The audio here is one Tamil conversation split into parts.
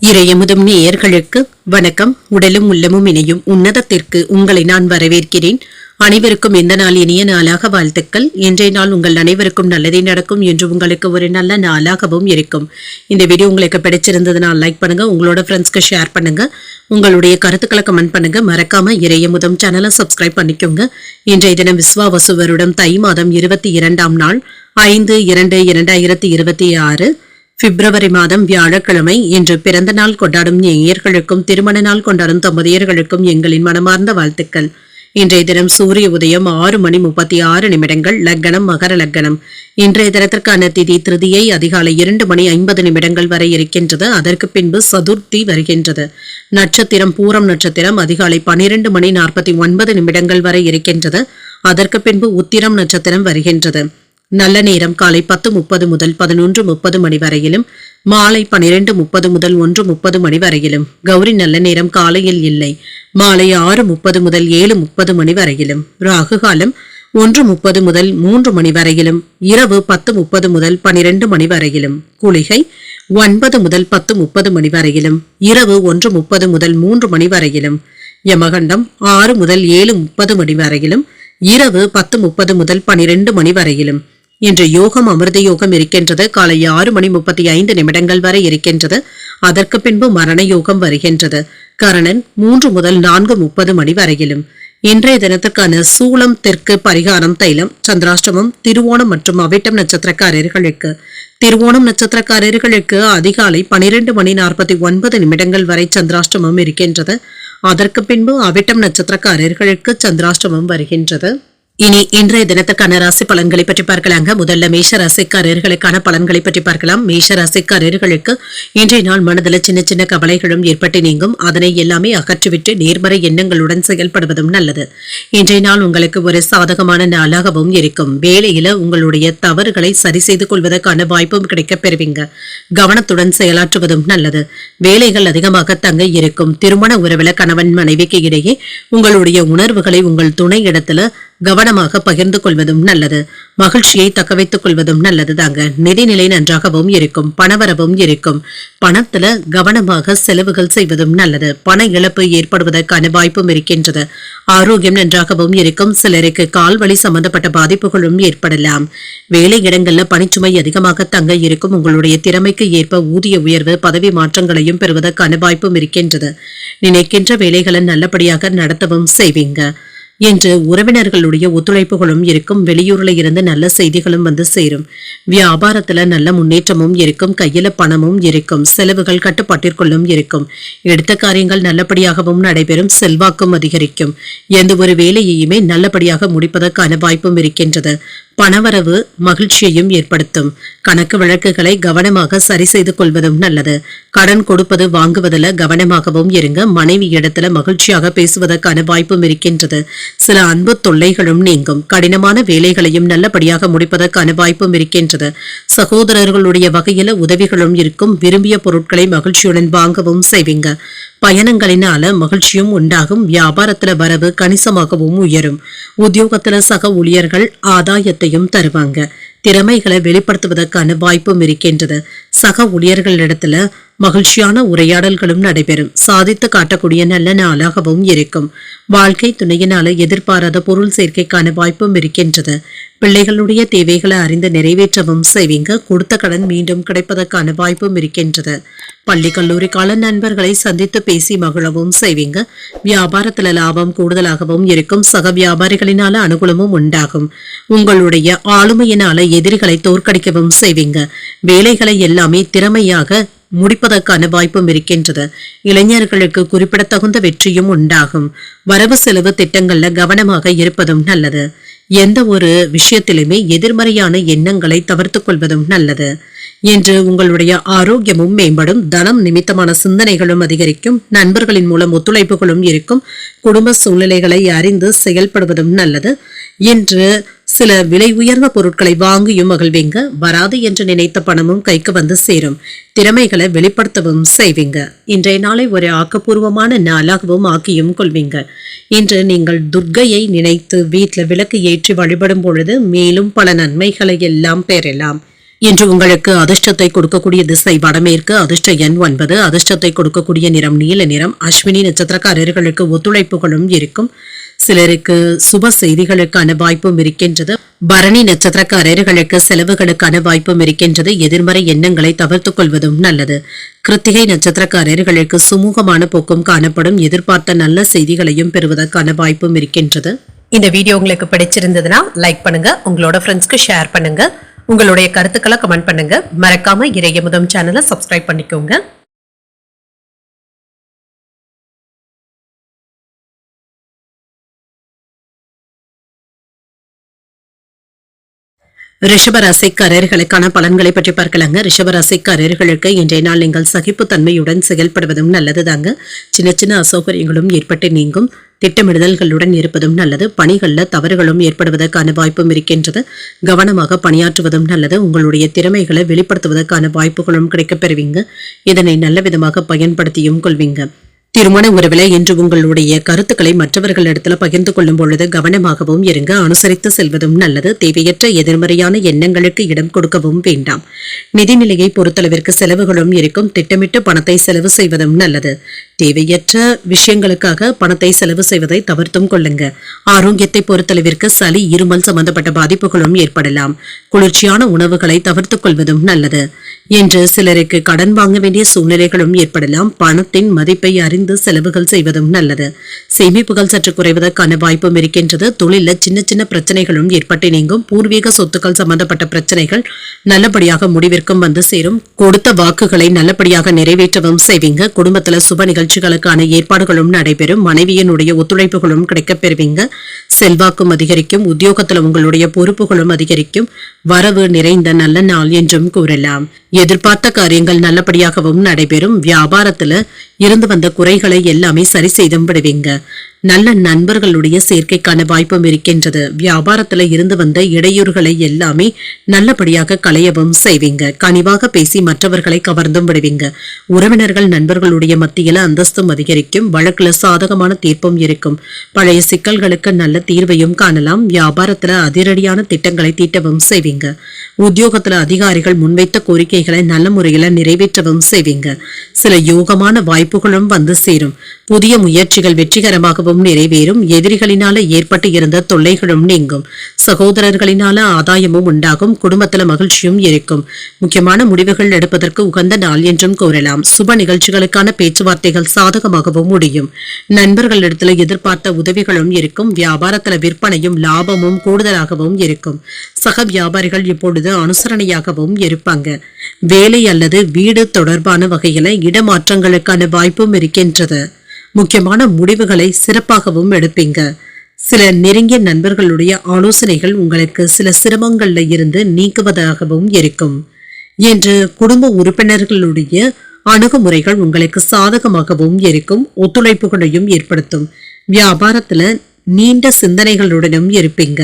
இறையமுதும் நேயர்களுக்கு வணக்கம். உடலும் உள்ளமும் இணையும் உன்னதத்திற்கு உங்களை நான் வரவேற்கிறேன். அனைவருக்கும் இந்த நாள் இனிய நாளாக வாழ்த்துக்கள். இன்றைய நாள் உங்கள் அனைவருக்கும் நல்லதே நடக்கும் என்று உங்களுக்கு ஒரு நல்ல நாளாகவும் இருக்கும். இந்த வீடியோ உங்களுக்கு பிடிச்சிருந்ததுனால் லைக் பண்ணுங்க, உங்களோட ஃப்ரெண்ட்ஸ்க்கு ஷேர் பண்ணுங்க, உங்களுடைய கருத்துக்களை கமெண்ட் பண்ணுங்க. மறக்காம இறையமுதும் சேனலை சப்ஸ்கிரைப் பண்ணிக்கோங்க. இன்றைய தினம் விஸ்வாவசு வருடம் தை மாதம் 22ஆம் நாள் 5/2/2026 பிப்ரவரி மாதம் வியாழக்கிழமை. இன்று பிறந்த நாள் கொண்டாடும் நேயர்களுக்கும் திருமண நாள் கொண்டாடும் தம்பதியர்களுக்கும் எங்களின் மனமார்ந்த வாழ்த்துக்கள். இன்றைய தினம் சூரிய உதயம் 6:36 லக்னம் மகர லக்னம். இன்றைய தினத்திற்கான திதி திருதியை அதிகாலை 2:50 வரை இருக்கின்றது. அதற்கு பின்பு சதுர்த்தி வருகின்றது. நட்சத்திரம் பூரம் நட்சத்திரம் அதிகாலை 12:49 வரை இருக்கின்றது. அதற்கு பின்பு உத்திரம் நட்சத்திரம் வருகின்றது. நல்ல நேரம் காலை 10:30 முதல் 11:30 வரையிலும், மாலை 12:30 முதல் 1:30 வரையிலும். கௌரி நல்ல நேரம் காலையில் இல்லை. மாலை 6:30 முதல் 7:30 வரையிலும். ராகு காலம் 1:30 முதல் 3 வரையிலும். இரவு 10:30 முதல் 12 வரையிலும். குளிகை 9 முதல் 10:30 வரையிலும். இரவு 1:30 முதல் 3 வரையிலும். யமகண்டம் 6 முதல் 7:30 வரையிலும். இரவு 10:30 முதல் 12 வரையிலும். இன்று யோகம் அமிர்த யோகம் இருக்கின்றது. காலை 6:35 வரை இருக்கின்றது. அதற்கு பின்பு மரண யோகம் வருகின்றது. கரணன் 3 முதல் 4:30 வரையிலும். இன்றைய தினத்துக்கான சூலம் தெற்கு பரிகாரம் தைலம். சந்திராஷ்டமம் திருவோணம் மற்றும் அவிட்டம் நட்சத்திரக்காரர்களுக்கு. திருவோணம் நட்சத்திரக்காரர்களுக்கு அதிகாலை 12:49 வரை சந்திராஷ்டமம் இருக்கின்றது. அதற்கு பின்பு அவிட்டம் நட்சத்திரக்காரர்களுக்கு சந்திராஷ்டமம் வருகின்றது. இனி இன்றைய தினத்துக்கான ராசி பலன்களை பற்றி பார்க்கலாங்க. முதல்ல மேஷ ராசிக்காரர்களுக்கான பலன்களை பற்றி பார்க்கலாம். மேஷ ராசிக்காரர்களுக்கு இன்றைய நாள் மனதில் சின்ன சின்ன கவலைகளும் ஏற்பட்டு நீங்கும். அதனை எல்லாமே அகற்றிவிட்டு நேர்மறை எண்ணங்களுடன் செயல்படுவதும் நல்லது. இன்றைய நாள் உங்களுக்கு ஒரு சாதகமான நாளாகவும் இருக்கும். வேலையில உங்களுடைய தவறுகளை சரி செய்து கொள்வதற்கான வாய்ப்பும் கிடைக்க பெறுவீங்க. கவனத்துடன் செயலாற்றுவதும் நல்லது. வேலைகள் அதிகமாக தங்க இருக்கும். திருமண உறவுல கணவன் மனைவிக்கு இடையே உங்களுடைய உணர்வுகளை உங்கள் துணை இடத்துல கவனமாக பகிர்ந்து கொள்வதும் நல்லது. மகிழ்ச்சியை தக்க வைத்துக் கொள்வதும் நல்லது தாங்க. நிதிநிலை நன்றாகவும் இருக்கும். பணவரவும் இருக்கும். பணத்துல கவனமாக செலவுகள் செய்வதும் நல்லது. பண இழப்பு ஏற்படுவதற்கான வாய்ப்பும் இருக்கின்றது. ஆரோக்கியம் நன்றாகவும் இருக்கும். சிலருக்கு கால்வலி சம்பந்தப்பட்ட பாதிப்புகளும் ஏற்படலாம். வேலை இடங்கள்ல பணிச்சுமை அதிகமாக தங்க இருக்கும். உங்களுடைய திறமைக்கு ஏற்ப ஊதிய உயர்வு பதவி மாற்றங்களையும் பெறுவதற்கான வாய்ப்பும் இருக்கின்றது. நினைக்கின்ற வேலைகளை நல்லபடியாக நடத்தவும் செய்வீங்க. என்று உறவினர்களுடைய ஒத்துழைப்புகளும் இருக்கும். வெளியூர்ல இருந்து நல்ல செய்திகளும் வந்து சேரும். வியாபாரத்துல நல்ல முன்னேற்றமும் இருக்கும். கையில பணமும் இருக்கும். செலவுகள் கட்டுப்பாட்டிற்குள்ளும் இருக்கும். எடுத்த காரியங்கள் நல்லபடியாகவும் நடைபெறும். செல்வாக்கும் அதிகரிக்கும். எந்த ஒரு வேலையையுமே நல்லபடியாக முடிப்பதற்கான வாய்ப்பும் இருக்கின்றது. பணவரவு மகிழ்ச்சியையும் ஏற்படுத்தும். கணக்கு வழக்குகளை கவனமாக சரி செய்து கொள்வதும் நல்லது. கடன் கொடுப்பது வாங்குவதில் கவனமாகவும் இருங்க. மனைவி இடத்துல மகிழ்ச்சியாக பேசுவதற்கான வாய்ப்பும் இருக்கின்றது. சில அன்பு தொல்லைகளும் நீங்கும். கடினமான வேலைகளையும் நல்லபடியாக முடிப்பதற்கான வாய்ப்பும் இருக்கின்றது. சகோதரர்களுடைய வகையில உதவிகளும் இருக்கும். விரும்பிய பொருட்களை மகிழ்ச்சியுடன் வாங்கவும் செய்வீங்க. பயணங்களினால மகிழ்ச்சியும் உண்டாகும். வியாபாரத்துல வரவு கணிசமாகவும் உயரும். உத்தியோகத்துல சக ஊழியர்கள் ஆதாயத்தையும் தருவாங்க. திறமைகளை வெளிப்படுத்துவதற்கான வாய்ப்பும் இருக்கின்றது. சக ஊழியர்களிடத்துல மகிழ்ச்சியான உரையாடல்களும் நடைபெறும். சாதித்து காட்டக்கூடிய நல்ல நாளாகவும் இருக்கும். வாழ்க்கை துணையினால எதிர்பாராத பொருள் சேர்க்கைக்கான வாய்ப்பும் இருக்கின்றது. பிள்ளைகளுடைய தேவைகளை அறிந்து நிறைவேற்றவும் செய்வீங்க. கொடுத்த கடன் மீண்டும் கிடைப்பதற்கான வாய்ப்பும் இருக்கின்றது. பள்ளி கல்லூரி கால நண்பர்களை சந்தித்து பேசி மகிழவும் செய்வீங்க. வியாபாரத்துல லாபம் கூடுதலாகவும் இருக்கும். சக வியாபாரிகளினால அனுகூலமும் உண்டாகும். உங்களுடைய ஆளுமையினால எதிரிகளை தோற்கடிக்கவும் செய்வீங்க. வேலைகளை எல்லாமே திறமையாக முடிப்பதற்கான வாய்ப்பும் இருக்கின்றது. இளைஞர்களுக்கு குறிப்பிடத்தகுந்த வெற்றியும் உண்டாகும். வரவு செலவு திட்டங்கள்ல கவனமாக இருப்பதும் நல்லது. எந்த ஒரு விஷயத்திலுமே எதிர்மறையான எண்ணங்களை தவிர்த்து கொள்வதும் நல்லது. என்று உங்களுடைய ஆரோக்கியமும் மேம்படும். தனம் நிமித்தமான சிந்தனைகளும் அதிகரிக்கும். நண்பர்களின் மூலம் ஒத்துழைப்புகளும் இருக்கும். குடும்ப சூழ்நிலைகளை அறிந்து செயல்படுவதும் நல்லது. என்று சில விலை உயர்ந்த பொருட்களை வாங்கியும் மகிழ்வீங்க. வராது என்று நினைத்த பணமும் கைக்கு வந்து சேரும். திறமைகளை வெளிப்படுத்தவும் செய்வீங்க. இன்றைய நாளை ஒரு ஆக்கப்பூர்வமான நாளாகவும் ஆக்கியும் கொள்வீங்க. இன்று நீங்கள் துர்க்கையை நினைத்து வீட்டில் விளக்கு ஏற்றி வழிபடும் பொழுது மேலும் பல நன்மைகளை எல்லாம் பெறலாம். இன்று உங்களுக்கு அதிர்ஷ்டத்தை கொடுக்கக்கூடிய திசை வடமேற்கு, அதிர்ஷ்ட எண் 9, அதிர்ஷ்டத்தை கொடுக்கக்கூடிய நிறம் நீல நிறம். அஸ்வினி நட்சத்திரக்காரர்களுக்கு ஒத்துழைப்புகளும் இருக்கும். சிலருக்கு சுப செய்திகளுக்கான வாய்ப்பும் இருக்கின்றது. பரணி நட்சத்திரக்காரர்களுக்கு செலவுகளுக்கான வாய்ப்பும் இருக்கின்றது. எதிர்மறை எண்ணங்களை தவிர்த்துக் கொள்வதும் நல்லது. கிருத்திகை நட்சத்திரக்காரர்களுக்கு சுமூகமான போக்கும் காணப்படும். எதிர்பார்த்த நல்ல செய்திகளையும் பெறுவதற்கான வாய்ப்பும் இருக்கின்றது. இந்த வீடியோ உங்களுக்கு பிடிச்சிருந்ததுன்னா லைக் பண்ணுங்க, உங்களோட ஃப்ரெண்ட்ஸ்க்கு ஷேர் பண்ணுங்க, உங்களுடைய கருத்துக்களை கமெண்ட் பண்ணுங்க. மறக்காம இறையமுதம் சேனலை சப்ஸ்கிரைப் பண்ணிக்கோங்க. ரிஷபராசிக்காரர்களுக்கான பலன்களை பற்றி பார்க்கலாங்க. ரிஷபராசிக்காரர்களுக்கு இன்றைய நாள் நீங்கள் சகிப்புத்தன்மையுடன் செயல்படுவதும் நல்லதுதாங்க. சின்ன சின்ன அசௌகரியங்களும் ஏற்பட்டு நீங்கும். திட்டமிடுதல்களுடன் இருப்பதும் நல்லது. பணிகளில் தவறுகளும் ஏற்படுவதற்கான வாய்ப்பும் இருக்கின்றது. கவனமாக பணியாற்றுவதும் நல்லது. உங்களுடைய திறமைகளை வெளிப்படுத்துவதற்கான வாய்ப்புகளும் கிடைக்கப் பெறுவீங்க. இதனை நல்ல விதமாக பயன்படுத்தியும் கொள்வீங்க. திருமண உறவில இன்று உங்களுடைய கருத்துக்களை மற்றவர்களிடத்துல பகிர்ந்து கொள்ளும் பொழுது கவனமாகவும் இருங்க. அனுசரித்து செல்வதும் நல்லது. தேவையற்ற எதிர்மறையான எண்ணங்களுக்கு இடம் கொடுக்கவும் வேண்டாம். நிதிநிலையை பொறுத்தளவிற்கு செலவுகளும் இருக்கும். திட்டமிட்டு பணத்தை செலவு செய்வதும் நல்லது. தேவையற்ற விஷயங்களுக்காக பணத்தை செலவு செய்வதை தவிர்த்தும் கொள்ளுங்க. ஆரோக்கியத்தை பொறுத்தளவிற்கு சளி, இருமல் சம்பந்தப்பட்ட பாதிப்புகளும் ஏற்படலாம். குளிர்ச்சியான உணவுகளை தவிர்த்துக் கொள்வதும் நல்லது. என்று சிலருக்கு கடன் வாங்க வேண்டிய சூழ்நிலைகளும் ஏற்படலாம். பணத்தின் மதிப்பை அறிந்து செலவுகள் செய்வதும் நல்லது. சேமிப்புகள் சற்று குறைவதற்கான வாய்ப்பும் இருக்கின்றது. தொழில சின்ன சின்ன பிரச்சனைகளும் ஏற்பட்டு நீங்கும். பூர்வீக சொத்துக்கள் சம்பந்தப்பட்ட பிரச்சனைகள் நல்லபடியாக முடிவிற்கும் வந்து சேரும். கொடுத்த வாக்குகளை நல்லபடியாக நிறைவேற்றவும் செய்வீங்க. குடும்பத்துல சுப நிகழ்ச்சிகளுக்கான ஏற்பாடுகளும் நடைபெறும். மனைவியினுடைய ஒத்துழைப்புகளும் கிடைக்கப் பெறுவீங்க. செல்வாக்கும் அதிகரிக்கும். உத்தியோகத்துல உங்களுடைய பொறுப்புகளும் அதிகரிக்கும். வரவு நிறைந்த நல்ல நாள் என்றும் கூறலாம். எதிர்பார்த்த காரியங்கள் நல்லபடியாகவும் நடைபெறும். வியாபாரத்துல இருந்து வந்த குறைகளை எல்லாமே சரி செய்தும் விடுவீங்க. நல்ல நண்பர்களுடைய சேர்க்கைக்கான வாய்ப்பும் இருக்கின்றது. வியாபாரத்துல இருந்து வந்த இடையூறுகளை எல்லாமே நல்லபடியாக களையவும் செய்வீங்க. கனிவாக பேசி மற்றவர்களை கவர்ந்தும் விடுவீங்க. உறவினர்கள் நண்பர்களுடைய மத்தியில அந்தஸ்தும் அதிகரிக்கும். வழக்குல சாதகமான தீர்ப்பும் இருக்கும். பழைய சிக்கல்களுக்கு நல்ல தீர்வையும் காணலாம். வியாபாரத்துல அதிரடியான திட்டங்களை தீட்டவும் செய்வீங்க. உத்தியோகத்துல அதிகாரிகள் முன்வைத்த கோரிக்கைகளை நல்ல முறையில நிறைவேற்றவும் செய்வீங்க. சில யோகமான வாய்ப்புகளும் வந்து சேரும். புதிய முயற்சிகள் வெற்றிகரமாகவும் நிறைவேறும். எதிரிகளினால ஏற்பட்டு இருந்த தொல்லைகளும் நீங்கும். சகோதரர்களினால ஆதாயமும் உண்டாகும். குடும்பத்துல மகிழ்ச்சியும் இருக்கும். முக்கியமான முடிவுகள் எடுப்பதற்கு உகந்த நாள் என்றும் கூறலாம். சுப நிகழ்ச்சிகளுக்கான பேச்சுவார்த்தைகள் சாதகமாகவும் முடியும். நண்பர்களிடத்துல எதிர்பார்த்த உதவிகளும் இருக்கும். வியாபாரத்துல விற்பனையும் லாபமும் கூடுதலாகவும் இருக்கும். சக வியாபாரிகள் இப்பொழுது அனுசரணையாகவும் இருப்பாங்க. வேலை அல்லது வீடு தொடர்பான வகையில இடமாற்றங்களுக்கான வாய்ப்பும் இருக்கின்றது. முக்கியமான முடிவுகளை சிறப்பாகவும் எடுப்பீங்க. சில நெருங்கிய நண்பர்களுடைய ஆலோசனைகள் உங்களுக்கு சில சிரமங்கள்ல இருந்து நீக்குவதாகவும் இருக்கும். என்று குடும்ப உறுப்பினர்களுடைய அணுகுமுறைகள் உங்களுக்கு சாதகமாகவும் இருக்கும். ஒத்துழைப்புகளையும் ஏற்படுத்தும். வியாபாரத்துல நீண்ட சிந்தனைகளுடனும் இருப்பீங்க.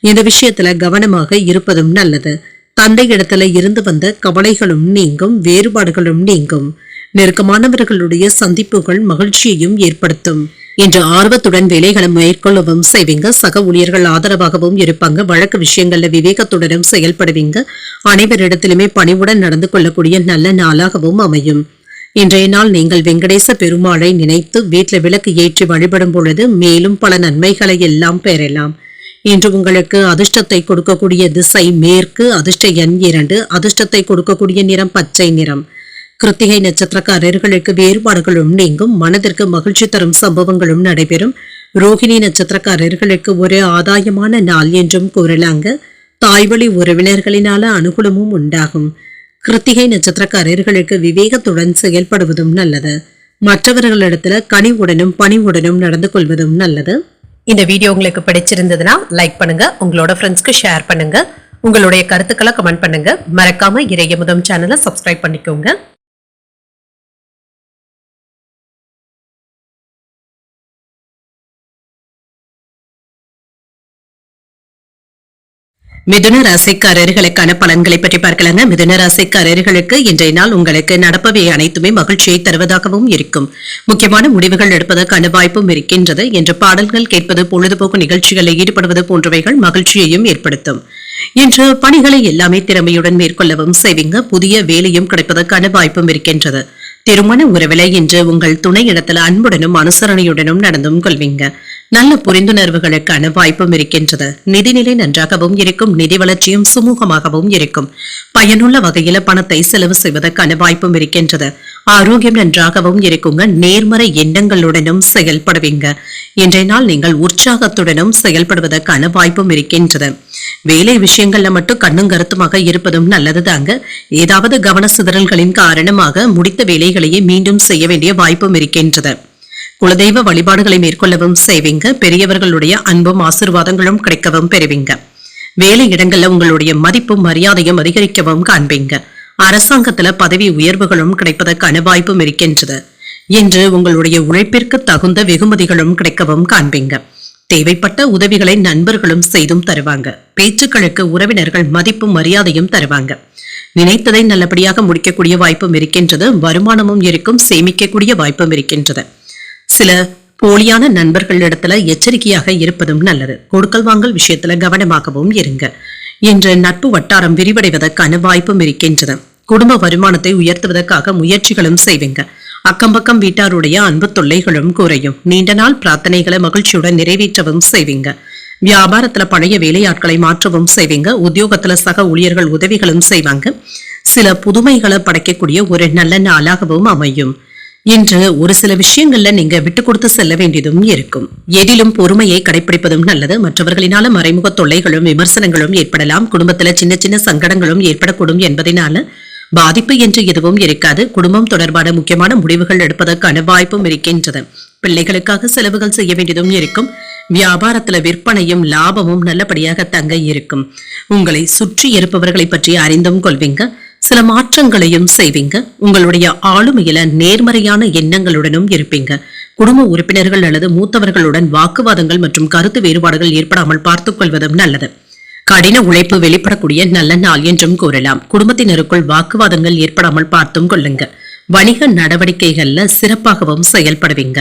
இந்த விஷயத்துல கவனமாக இருப்பதும் நல்லது. தந்தை இடத்துல இருந்து வந்த கவலைகளும் நீங்கும். வேறுபாடுகளும் நீங்கும். நெருக்கமானவர்களுடைய சந்திப்புகள் மகிழ்ச்சியையும் ஏற்படுத்தும். இன்று ஆர்வத்துடன் வேலைகளை மேற்கொள்ளவும் செய்வீங்க. சக ஊழியர்கள் ஆதரவாகவும் இருப்பாங்க. வழக்கு விஷயங்கள்ல விவேகத்துடனும் செயல்படுவீங்க. அனைவரிடத்திலுமே பணிவுடன் நடந்து கொள்ளக்கூடிய நல்ல நாளாகவும் அமையும். இன்றைய நாள் நீங்கள் வெங்கடேச பெருமாளை நினைத்து வீட்டில் விளக்கு ஏற்றி வழிபடும் பொழுது மேலும் பல நன்மைகளை எல்லாம் பெறலாம். இன்று உங்களுக்கு அதிர்ஷ்டத்தை கொடுக்கக்கூடிய திசை மேற்கு, அதிர்ஷ்ட எண் 2, அதிர்ஷ்டத்தை கொடுக்கக்கூடிய நிறம் பச்சை நிறம். கிருத்திகை நட்சத்திரக்காரர்களுக்கு வேறுபாடுகளும் நீங்கும். மனதிற்கு மகிழ்ச்சி தரும் சம்பவங்களும் நடைபெறும். ரோகிணி நட்சத்திரக்காரர்களுக்கு ஒரு ஆதாயமான நாள் என்றும் கூறலாங்க. தாய்வழி உறவினர்களினால அனுகூலமும் உண்டாகும். கிருத்திகை நட்சத்திரக்காரர்களுக்கு விவேகத்துடன் செயல்படுவதும் நல்லது. மற்றவர்களிடத்துல கனிவுடனும் பணிவுடனும் நடந்து கொள்வதும் நல்லது. இந்த வீடியோ உங்களுக்கு பிடிச்சிருந்ததுன்னா லைக் பண்ணுங்க, உங்களோட ஃப்ரெண்ட்ஸ்க்கு ஷேர் பண்ணுங்க, உங்களுடைய கருத்துக்களை கமெண்ட் பண்ணுங்க. மறக்காம இறையமுதம் சேனலை சப்ஸ்கிரைப் பண்ணிக்கோங்க. மிதுன ராசிக்காரர்களுக்கான பலன்களை பற்றி பார்க்கலாங்க. மிதுன ராசிக்காரர்களுக்கு இன்றைய நாள் உங்களுக்கு நடப்பவை அனைத்துமே மகிழ்ச்சியை தருவதாகவும் இருக்கும். முக்கியமான முடிவுகள் எடுப்பதற்கான வாய்ப்பும் இருக்கின்றது. என்று பாடல்கள் கேட்பது, பொழுதுபோக்கு நிகழ்ச்சிகளில் ஈடுபடுவது போன்றவைகள் மகிழ்ச்சியையும் ஏற்படுத்தும். இன்று பணிகளை எல்லாமே திறமையுடன் மேற்கொள்ளவும் செய்வீங்க. புதிய வேலையும் கிடைப்பதற்கான வாய்ப்பும் இருக்கின்றது. திருமண உறவில இன்று உங்கள் துணை இடத்துல அன்புடனும் அனுசரணையுடனும் நடந்தும் கொள்வீங்க. நல்ல புரிந்துணர்வுகளுக்கான வாய்ப்பும் இருக்கின்றது. நிதிநிலை நன்றாகவும் இருக்கும். நிதி வளர்ச்சியும் சுமூகமாகவும் இருக்கும். பயனுள்ள வகையில பணத்தை செலவு செய்வதற்கான வாய்ப்பும் இருக்கின்றது. ஆரோக்கியம் நன்றாகவும் இருக்குங்க. நேர்மறை எண்ணங்களுடனும் செயல்படுவீங்க. இன்றைய நாள் நீங்கள் உற்சாகத்துடனும் செயல்படுவதற்கான வாய்ப்பும் இருக்கின்றது. வேலை விஷயங்கள்ல மட்டும் கண்ணும் கருத்துமாக இருப்பதும் நல்லது தாங்க. ஏதாவது கவன சிதறல்களின் காரணமாக முடித்த வேலைகளையே மீண்டும் செய்ய வேண்டிய வாய்ப்பும் இருக்கின்றது. குலதெய்வ வழிபாடுகளை மேற்கொள்ளவும் செய்வீங்க. பெரியவர்களுடைய அன்பும் ஆசீர்வாதங்களும் கிடைக்கவும் பெறுவீங்க. வேலை இடங்கள்ல உங்களுடைய மதிப்பும் மரியாதையும் அதிகரிக்கவும் காண்பீங்க. அரசாங்கத்துல பதவி உயர்வுகளும் கிடைப்பதற்கான வாய்ப்பும் இருக்கின்றது. இன்று உங்களுடைய உழைப்பிற்கு தகுந்த வெகுமதிகளும் கிடைக்கவும் காண்பீங்க. தேவைப்பட்ட உதவிகளை நண்பர்களும் செய்தும் தருவாங்க. பேச்சுக்களுக்கு உறவினர்கள் மதிப்பும் மரியாதையும் தருவாங்க. நினைத்ததை நல்லபடியாக முடிக்கக்கூடிய வாய்ப்பும் இருக்கின்றது. வருமானமும் இருக்கும். சேமிக்கக்கூடிய வாய்ப்பும் இருக்கின்றது. சில போலியான நண்பர்கள் இடத்துல எச்சரிக்கையாக இருப்பதும் நல்லது. கொடுக்கல் வாங்கல் விஷயத்துல கவனமாகவும் இருங்க. இன்று நட்பு வட்டாரம் விரிவடைவதற்கான வாய்ப்பும் இருக்கின்றது. குடும்ப வருமானத்தை உயர்த்துவதற்காக முயற்சிகளும் செய்வீங்க. அக்கம்பக்கம் வீட்டாருடைய அன்பு தொல்லைகளும் குறையும். நீண்ட நாள் பிரார்த்தனைகளை மகிழ்ச்சியுடன் நிறைவேற்றவும் செய்வீங்க. வியாபாரத்துல பழைய வேலையாட்களை மாற்றவும் செய்வீங்க. உத்தியோகத்துல சக ஊழியர்கள் உதவிகளும் செய்வாங்க. சில புதுமைகளை படைக்கக்கூடிய ஒரு நல்ல நாளாகவும் அமையும். இன்று ஒரு சில விஷயங்கள்ல நீங்க விட்டு கொடுத்து செல்ல வேண்டியதும் இருக்கும். எதிலும் பொறுமையை கடைபிடிப்பதும் நல்லது. மற்றவர்களினால மறைமுக தொல்லைகளும் விமர்சனங்களும் ஏற்படலாம். குடும்பத்துல சின்ன சின்ன சங்கடங்களும் ஏற்படக்கூடும் என்பதனால பாதிப்பு என்று எதுவும் இருக்காது. குடும்பம் தொடர்பான முக்கியமான முடிவுகள் எடுப்பதற்கான வாய்ப்பும் இருக்கின்றது. பிள்ளைகளுக்காக செலவுகள் செய்ய வேண்டியதும் இருக்கும். வியாபாரத்துல விற்பனையும் லாபமும் நல்லபடியாக தங்க இருக்கும். உங்களை சுற்றி இருப்பவர்களை பற்றி அறிந்தும் கொள்வீங்க. சில மாற்றங்களையும் செய்வீங்க. உங்களுடைய ஆளுமையில நேர்மறையான எண்ணங்களுடனும் இருப்பீங்க. குடும்ப உறுப்பினர்கள் அல்லது மூத்தவர்களுடன் வாக்குவாதங்கள் மற்றும் கருத்து வேறுபாடுகள் ஏற்படாமல் பார்த்துக் கொள்வதும் நல்லது. கடின உழைப்பு வெளிப்படக்கூடிய நல்ல நாள் என்றும் கூறலாம். குடும்பத்தினருக்குள் வாக்குவாதங்கள் ஏற்படாமல் பார்த்தும் கொள்ளுங்க. வணிக நடவடிக்கைகள்ல சிறப்பாகவும் செயல்படுவீங்க.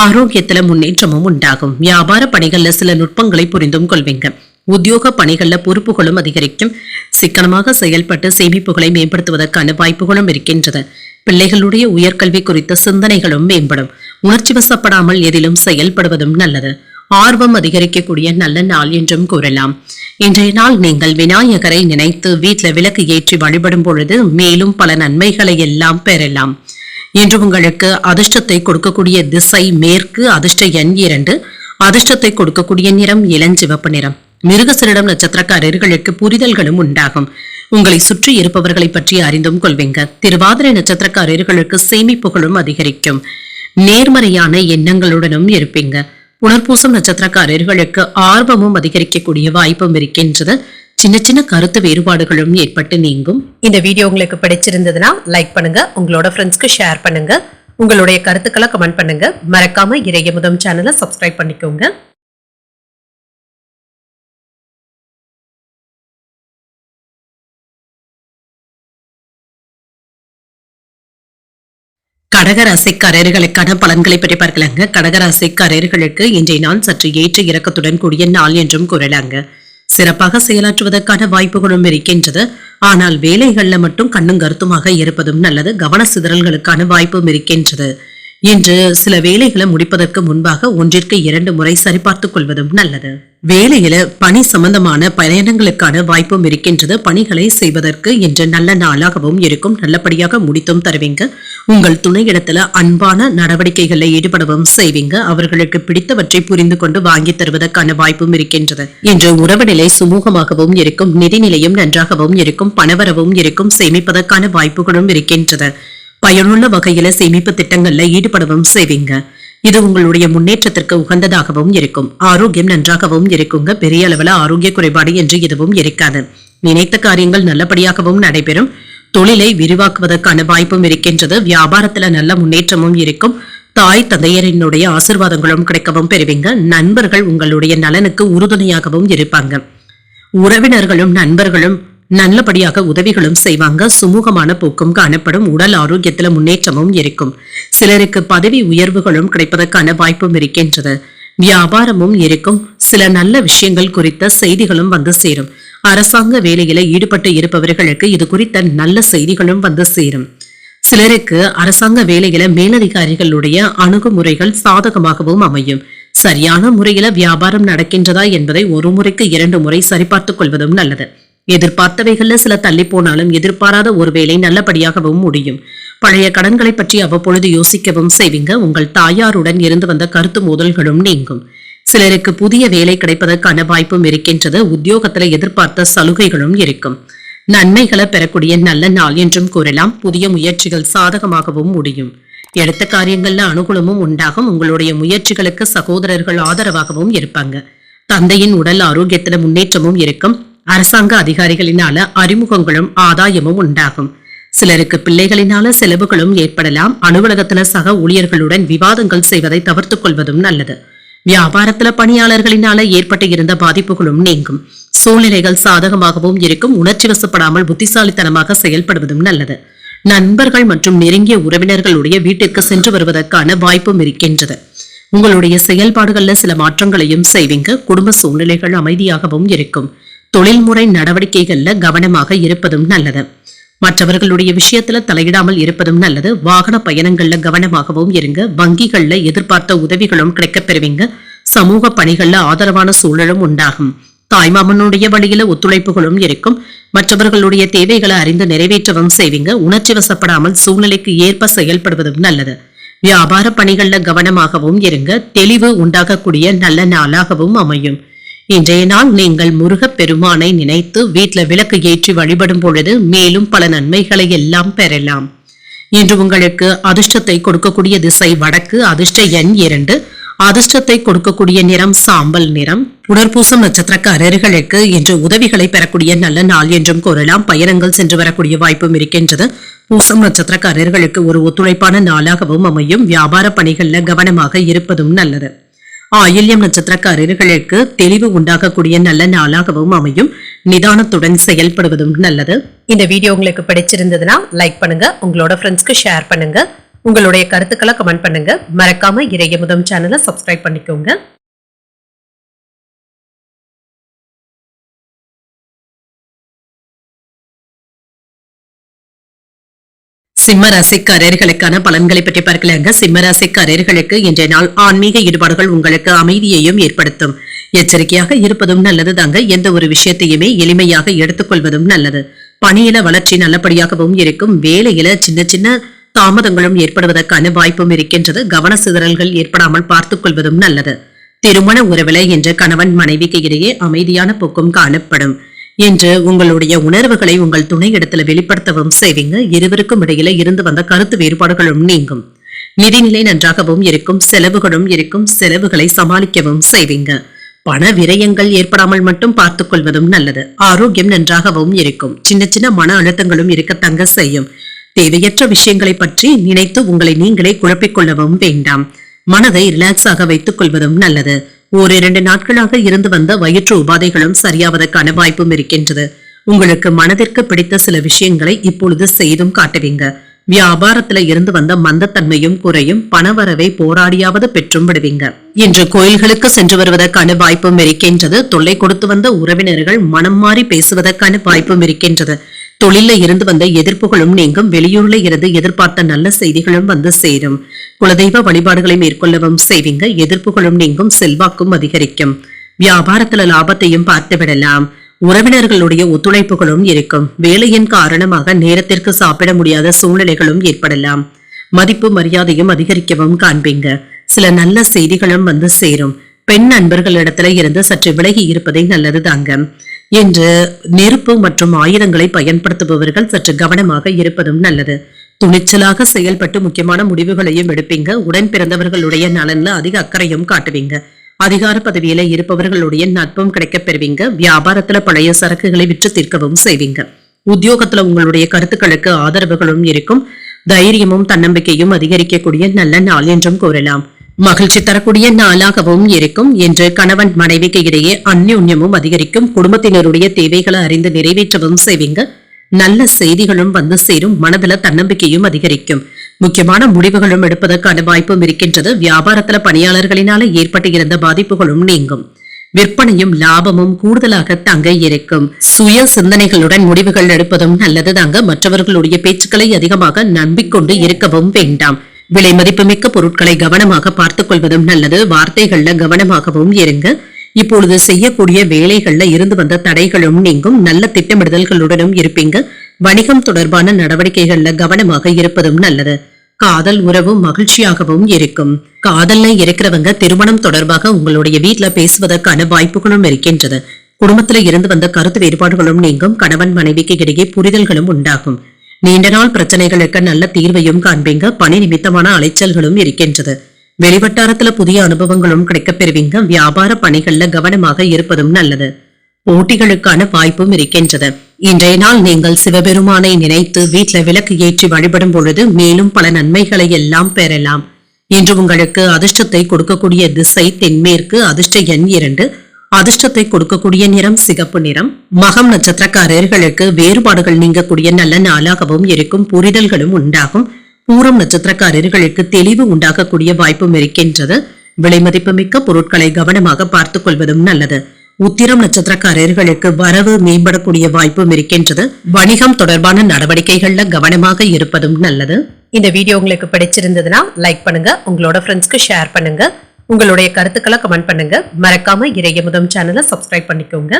ஆரோக்கியத்துல முன்னேற்றமும் உண்டாகும். வியாபார பணிகள்ல சில நுட்பங்களை புரிந்தும் கொள்வீங்க. உத்தியோக பணிகள்ல பொறுப்புகளும் அதிகரிக்கும். சிக்கனமாக செயல்பட்டு சேமிப்புகளை மேம்படுத்துவதற்கான வாய்ப்புகளும் இருக்கின்றது. பிள்ளைகளுடைய உயர்கல்வி குறித்த சிந்தனைகளும் மேம்படும். உணர்ச்சி வசப்படாமல் எதிலும் செயல்படுவதும் நல்லது. ஆர்வம் அதிகரிக்கக்கூடிய நல்ல நாள் என்றும் கூறலாம். இன்றைய நாள் நீங்கள் விநாயகரை நினைத்து வீட்டில் விளக்கு ஏற்றி வழிபடும் பொழுது மேலும் பல நன்மைகளை எல்லாம் பெறலாம். இன்று உங்களுக்கு அதிர்ஷ்டத்தை கொடுக்கக்கூடிய திசை மேற்கு. அதிர்ஷ்ட எண் 2. அதிர்ஷ்டத்தை கொடுக்கக்கூடிய நிறம் இளஞ்சிவப்பு நிறம். மிருகசீரிடம் நட்சத்திரக்காரர்களுக்கு புரிதல்களும் உண்டாகும். உங்களை சுற்றி இருப்பவர்களை பற்றி அறிந்தும் கொள்வீங்க. திருவாதிரை நட்சத்திரக்காரர்களுக்கு சேமிப்புகளும் அதிகரிக்கும். நேர்மறையான எண்ணங்களுடனும் இருப்பீங்க. புனர்பூசம் நட்சத்திரக்காரர்களுக்கு ஆர்வமும் அதிகரிக்கக்கூடிய வாய்ப்பும் இருக்கின்றது. சின்ன சின்ன கருத்து வேறுபாடுகளும் ஏற்பட்டு நீங்கும். இந்த வீடியோ உங்களுக்கு பிடிச்சிருந்ததுன்னா லைக் பண்ணுங்க. உங்களோட ஃப்ரெண்ட்ஸ்க்கு ஷேர் பண்ணுங்க. உங்களுடைய கருத்துக்களை கமெண்ட் பண்ணுங்க. மறக்காம இறையமுதம் சேனலை சப்ஸ்கிரைப் பண்ணிக்கோங்க. கடகராசிக்காரர்களுக்கான பலன்களை பற்றி பார்க்கலாங்க. கடகராசிக்காரர்களுக்கு இன்றைய நாள் சற்று ஏற்ற இறக்கத்துடன் கூடிய நாள் என்றும் கூறலாங்க. சிறப்பாக செயலாற்றுவதற்கான வாய்ப்புகளும் இருக்கின்றது. ஆனால் வேலைகள்ல மட்டும் கண்ணும் கருத்துமாக இருப்பதும் நல்லது. கவன சிதறல்களுக்கான வாய்ப்பும் இருக்கின்றது. இன்று சில வேலைகளை முடிப்பதற்கு முன்பாக 1-2 முறை சரிபார்த்துக் கொள்வதும் நல்லது. வேலையில பணி சம்பந்தமான பயணங்களுக்கான வாய்ப்பும் இருக்கின்றது. பணிகளை செய்வதற்கு இன்று நல்ல நாளாகவும் இருக்கும். நல்லபடியாக முடித்தும் தருவீங்க. உங்கள் துணையிடத்துல அன்பான நடவடிக்கைகளில் ஈடுபடவும் செய்வீங்க. அவர்களுக்கு பிடித்தவற்றை புரிந்து கொண்டு வாங்கி தருவதற்கான வாய்ப்பும் இருக்கின்றது. இன்று உறவு நிலை சுமூகமாகவும் இருக்கும். நிதிநிலையும் நன்றாகவும் இருக்கும். பணவரவும் இருக்கும். சேமிப்பதற்கான வாய்ப்புகளும் இருக்கின்றது. பயனுள்ள வகையில சேமிப்பு திட்டங்கள்ல ஈடுபடவும் செய்வீங்க. இது உங்களுடைய முன்னேற்றத்திற்கு உகந்ததாகவும் இருக்கும். ஆரோக்கியம் நன்றாகவும் இருக்குங்க. பெரிய அளவுல ஆரோக்கிய குறைபாடு என்று எதுவும் இருக்காது. நினைத்த காரியங்கள் நல்லபடியாகவும் நடைபெறும். தொழிலை விரிவாக்குவதற்கான வாய்ப்பும் இருக்கின்றது. வியாபாரத்துல நல்ல முன்னேற்றமும் இருக்கும். தாய் தந்தையரினுடைய ஆசீர்வாதங்களும் கிடைக்கவும் பெறுவீங்க. நண்பர்கள் உங்களுடைய நலனுக்கு உறுதுணையாகவும் இருப்பாங்க. உறவினர்களும் நண்பர்களும் நல்லபடியாக உதவிகளும் செய்வாங்க. சுமூகமான போக்கும் காணப்படும். உடல் ஆரோக்கியத்துல முன்னேற்றமும் இருக்கும். சிலருக்கு பதவி உயர்வுகளும் கிடைப்பதற்கான வாய்ப்பும் இருக்கின்றது. வியாபாரமும் இருக்கும். சில நல்ல விஷயங்கள் குறித்த செய்திகளும் வந்து சேரும். அரசாங்க வேலையில ஈடுபட்டு இருப்பவர்களுக்கு இது குறித்த நல்ல செய்திகளும் வந்து சேரும். சிலருக்கு அரசாங்க வேலையில மேலதிகாரிகளுடைய அணுகுமுறைகள் சாதகமாகவும் அமையும். சரியான முறையில வியாபாரம் நடக்கின்றதா என்பதை ஒரு முறைக்கு 2 முறை சரிபார்த்துக் கொள்வதும் நல்லது. எதிர்பார்த்தவைகள்ல சில தள்ளி போனாலும் எதிர்பாராத ஒரு வேலை நல்லபடியாகவும் முடியும். பழைய கடன்களை பற்றி அவ்வப்பொழுது யோசிக்கவும் செய்வீங்க. உங்கள் தாயாருடன் இருந்து வந்த கருத்து மோதல்களும் நீங்கும். சிலருக்கு புதிய வேலை கிடைப்பதற்கான வாய்ப்பும் இருக்கின்றது. உத்தியோகத்துல எதிர்பார்த்த சலுகைகளும் இருக்கும். நன்மைகளை பெறக்கூடிய நல்ல நாள் என்றும் கூறலாம். புதிய முயற்சிகள் சாதகமாகவும் முடியும். எடுத்த காரியங்கள்ல அனுகூலமும் உண்டாகும். உங்களுடைய முயற்சிகளுக்கு சகோதரர்கள் ஆதரவாகவும் இருப்பாங்க. தந்தையின் உடல் ஆரோக்கியத்துல முன்னேற்றமும் இருக்கும். அரசாங்க அதிகாரிகளினால அறிமுகங்களும் ஆதாயமும் உண்டாகும். சிலருக்கு பிள்ளைகளினால செலவுகளும் ஏற்படலாம். அலுவலகத்துல சக ஊழியர்களுடன் விவாதங்கள் செய்வதை தவிர்த்துக் கொள்வதும் நல்லது. வியாபாரத்துல பணியாளர்களினால ஏற்பட்டு இருந்த பாதிப்புகளும் நீங்கும். சூழ்நிலைகள் சாதகமாகவும் இருக்கும். உணர்ச்சி வசப்படாமல் புத்திசாலித்தனமாக செயல்படுவதும் நல்லது. நண்பர்கள் மற்றும் நெருங்கிய உறவினர்களுடைய வீட்டிற்கு சென்று வருவதற்கான வாய்ப்பும் இருக்கின்றது. உங்களுடைய செயல்பாடுகள்ல சில மாற்றங்களையும் செய்வீங்க. குடும்ப சூழ்நிலைகள் அமைதியாகவும் இருக்கும். தொழில்முறை நடவடிக்கைகள்ல கவனமாக இருப்பதும் நல்லது. மற்றவர்களுடைய விஷயத்துல தலையிடாமல் இருப்பதும் நல்லது. வாகன பயணங்கள்ல கவனமாகவும் இருங்க. வங்கிகள்ல எதிர்பார்த்த உதவிகளும் கிடைக்கப் பெறுவீங்க. சமூக பணிகள்ல ஆதரவான சூழலும் உண்டாகும். தாய்மாமனுடைய வழியில ஒத்துழைப்புகளும் இருக்கும். மற்றவர்களுடைய தேவைகளை அறிந்து நிறைவேற்றவும் செய்வீங்க. உணர்ச்சி வசப்படாமல் சூழ்நிலைக்கு ஏற்ப செயல்படுவதும் நல்லது. வியாபார பணிகள்ல கவனமாகவும் இருங்க. தெளிவு உண்டாகக்கூடிய நல்ல நாளாகவும் அமையும். இன்றைய நாள் நீங்கள் முருகப் பெருமானை நினைத்து வீட்டுல விளக்கு ஏற்றி வழிபடும் பொழுது மேலும் பல நன்மைகளை எல்லாம் பெறலாம். இன்று உங்களுக்கு அதிர்ஷ்டத்தை கொடுக்கக்கூடிய திசை வடக்கு. அதிர்ஷ்ட எண் 2. அதிர்ஷ்டத்தை கொடுக்கக்கூடிய நிறம் சாம்பல் நிறம். புனர்பூசம் நட்சத்திரக்காரர்களுக்கு இன்று உதவிகளை பெறக்கூடிய நல்ல நாள் என்றும் கூறலாம். பயணங்கள் சென்று வரக்கூடிய வாய்ப்பும் இருக்கின்றது. பூசம் நட்சத்திரக்காரர்களுக்கு ஒரு ஒத்துழைப்பான நாளாகவும் அமையும். வியாபார பணிகள்ல கவனமாக இருப்பதும் நல்லது. ஆயில்யம் நட்சத்திரக்காரர்களுக்கு தெளிவு உண்டாகக்கூடிய நல்ல நாளாகவும் அமையும். நிதானத்துடன் செயல்படுவதும் நல்லது. இந்த வீடியோ உங்களுக்கு பிடிச்சிருந்ததுன்னா லைக் பண்ணுங்க. உங்களோட ஃப்ரெண்ட்ஸ்க்கு ஷேர் பண்ணுங்க. உங்களுடைய கருத்துக்களை கமெண்ட் பண்ணுங்க. மறக்காம இறையமுதம் சேனலை சப்ஸ்கிரைப் பண்ணிக்கோங்க. சிம்ம ராசிக்காரர்களுக்கான பலன்களை பற்றி பார்க்கலாங்க. சிம்ம ராசிக்காரர்களுக்கு இன்றைய நாள் ஆன்மீக ஈடுபாடுகள் உங்களுக்கு அமைதியையும் ஏற்படுத்தும். எச்சரிக்கையாக இருப்பதும் நல்லது தாங்க. எந்த ஒரு விஷயத்தையுமே எளிமையாக எடுத்துக்கொள்வதும் நல்லது. பணியில வளர்ச்சி நல்லபடியாகவும் இருக்கும். வேலையில சின்ன சின்ன தாமதங்களும் ஏற்படுவதற்கான வாய்ப்பும் இருக்கின்றது. கவன சிதறல்கள் ஏற்படாமல் பார்த்துக் கொள்வதும் நல்லது. திருமண உறவில என்ற கணவன் மனைவிக்கு இடையே அமைதியான போக்கும் காணப்படும். என்று உங்களுடைய உணர்வுகளை உங்கள் துணை இடத்துல வெளிப்படுத்தவும் செய்வீங்க. இருவருக்கும் இடையில இருந்து வந்த கருத்து வேறுபாடுகளும் நீங்கும். நிதிநிலை நன்றாகவும் இருக்கும். செலவுகளும் இருக்கும். செலவுகளை சமாளிக்கவும் செய்வீங்க. பண விரயங்கள் ஏற்படாமல் மட்டும் பார்த்துக் கொள்வதும் நல்லது. ஆரோக்கியம் நன்றாகவும் இருக்கும். சின்ன சின்ன மன அழுத்தங்களும் இருக்கத்தங்க செய்யும். தேவையற்ற விஷயங்களை பற்றி நினைத்து உங்களை நீங்களே குழப்பிக் கொள்ளவும் வேண்டாம். மனதை ரிலாக்ஸாக வைத்துக் கொள்வதும் நல்லது. 1-2 நாட்களாக இருந்து வந்த வயிற்று உபாதைகளும் சரியாவதற்கான வாய்ப்பும் இருக்கின்றது. உங்களுக்கு மனதிற்கு பிடித்த சில விஷயங்களை இப்பொழுது செய்தும் காட்டுவீங்க. வியாபாரத்துல இருந்து வந்த மந்தத்தன்மையும் குறையும். பணவரவை போராடியாவது பெற்றும் விடுவீங்க. இன்று கோயில்களுக்கு சென்று வருவதற்கான வாய்ப்பும் இருக்கின்றது. தொல்லை கொடுத்து வந்த உறவினர்கள் மனம் மாறி பேசுவதற்கான வாய்ப்பும் இருக்கின்றது. தொழில இருந்து வந்த எதிர்ப்புகளும் நீங்கும். வெளியூர்ல இருந்து எதிர்பார்த்த நல்ல செய்திகளும் வந்து சேரும். குலதெய்வ வழிபாடுகளை மேற்கொள்ளவும் செய்வீங்க. எதிர்ப்புகளும் நீங்கும். செல்வாக்கும் அதிகரிக்கும். வியாபாரத்துல லாபத்தையும் பார்த்து விடலாம். உறவினர்களுடைய ஒத்துழைப்புகளும் இருக்கும். வேலையின் காரணமாக நேரத்திற்கு சாப்பிட முடியாத சூழ்நிலைகளும் ஏற்படலாம். மதிப்பு மரியாதையும் அதிகரிக்கவும் காண்பீங்க. சில நல்ல செய்திகளும் வந்து சேரும். பெண் நண்பர்களிடத்துல இருந்து சற்று விலகி இருப்பதை நல்லது தாங்க. என்று நெருப்பு மற்றும் ஆயுதங்களை பயன்படுத்துபவர்கள் சற்று கவனமாக இருப்பதும் நல்லது. துணிச்சலாக செயல்பட்டு முக்கியமான முடிவுகளையும் எடுப்பீங்க. உடன் பிறந்தவர்களுடைய நலன்ல அதிக அக்கறையும் காட்டுவீங்க. அதிகார பதவியில இருப்பவர்களுடைய நட்பும் கிடைக்க பெறுவீங்க. வியாபாரத்துல பழைய சரக்குகளை விற்று தீர்க்கவும் செய்வீங்க. உத்தியோகத்துல உங்களுடைய கருத்துக்களுக்கு ஆதரவுகளும் இருக்கும். தைரியமும் தன்னம்பிக்கையும் அதிகரிக்கக்கூடிய நல்ல நாள் என்றும் கூறலாம். மகிழ்ச்சி தரக்கூடிய நாளாகவும் இருக்கும் என்று கணவன் மனைவிக்கு இடையே அந்யோன்யமும் அதிகரிக்கும். குடும்பத்தினருடைய தேவைகளை அறிந்து நிறைவேற்றவும் செய்வீங்க. நல்ல செய்திகளும் வந்து சேரும். மனதில தன்னம்பிக்கையும் அதிகரிக்கும். முக்கியமான முடிவுகளும் எடுப்பதற்கான வாய்ப்பும் இருக்கின்றது. வியாபாரத்துல பணியாளர்களினால ஏற்பட்டு இருந்த பாதிப்புகளும் நீங்கும். விற்பனையும் லாபமும் கூடுதலாக தங்க இருக்கும். சுய சிந்தனைகளுடன் முடிவுகள் எடுப்பதும் நல்லது தாங்க. மற்றவர்களுடைய பேச்சுக்களை அதிகமாக நம்பிக்கொண்டு இருக்கவும் வேண்டாம். விலை மதிப்புமிக்க பொருட்களை கவனமாக பார்த்துக் கொள்வதும் நல்லது. வார்த்தைகள்ல கவனமாகவும் இருங்க. இப்பொழுது செய்யக்கூடிய வேலைகள்ல இருந்து வந்த தடைகளும் நீங்கும். நல்ல திட்டமிடுதல்களுடனும் இருப்பீங்க. வணிகம் தொடர்பான நடவடிக்கைகள்ல கவனமாக இருப்பதும் நல்லது. காதல் உறவு மகிழ்ச்சியாகவும் இருக்கும். காதல்ல இருக்கிறவங்க திருமணம் தொடர்பாக உங்களுடைய வீட்டுல பேசுவதற்கான வாய்ப்புகளும் இருக்கின்றது. குடும்பத்துல இருந்து வந்த கருத்து வேறுபாடுகளும் நீங்கும். கணவன் மனைவிக்கு இடையே புரிதல்களும் உண்டாகும். நீண்ட நாள் பிரச்சனைகளுக்கு நல்ல தீர்வையும் காண்பீங்க. பணி நிமித்தமான அலைச்சல்களும் இருக்கின்றது. வெளிவட்டாரத்துல புதிய அனுபவங்களும் கிடைக்கப் பெறுவீங்க. வியாபார பணிகள்ல கவனமாக இருப்பதும் நல்லது. போட்டிகளுக்கான வாய்ப்பும் இருக்கின்றது. இன்றைய நாள் நீங்கள் சிவபெருமானை நினைத்து வீட்டுல விளக்கு ஏற்றி வழிபடும் பொழுது மேலும் பல நன்மைகளை எல்லாம் பெறலாம். இன்று உங்களுக்கு அதிர்ஷ்டத்தை கொடுக்கக்கூடிய திசை தென்மேற்கு. அதிர்ஷ்ட எண் 2. அதிர்ஷ்டத்தை கொடுக்கக்கூடிய நிறம் சிகப்பு நிறம். மகம் நட்சத்திரக்காரர்களுக்கு வேறுபாடுகள் நீங்கக்கூடிய நல்ல நாளாகவும் இருக்கும். புரிதல்களும் உண்டாகும். பூரம் நட்சத்திரக்காரர்களுக்கு தெளிவு உண்டாகக்கூடிய வாய்ப்பும் இருக்கின்றது. விலை மதிப்புமிக்க பொருட்களை கவனமாக பார்த்துக் கொள்வதும் நல்லது. உத்திரம் நட்சத்திரக்காரர்களுக்கு வரவு மேம்படக்கூடிய வாய்ப்பும் இருக்கின்றது. வணிகம் தொடர்பான நடவடிக்கைகள்ல கவனமாக இருப்பதும் நல்லது. இந்த வீடியோ உங்களுக்கு பிடிச்சிருந்ததுன்னா லைக் பண்ணுங்க. உங்களோட ஃப்ரெண்ட்ஸ்க்கு ஷேர் பண்ணுங்க. உங்களுடைய கருத்துக்களை கமெண்ட் பண்ணுங்க. மறக்காம இறையமுதம் சேனலை சப்ஸ்கிரைப் பண்ணிக்கோங்க.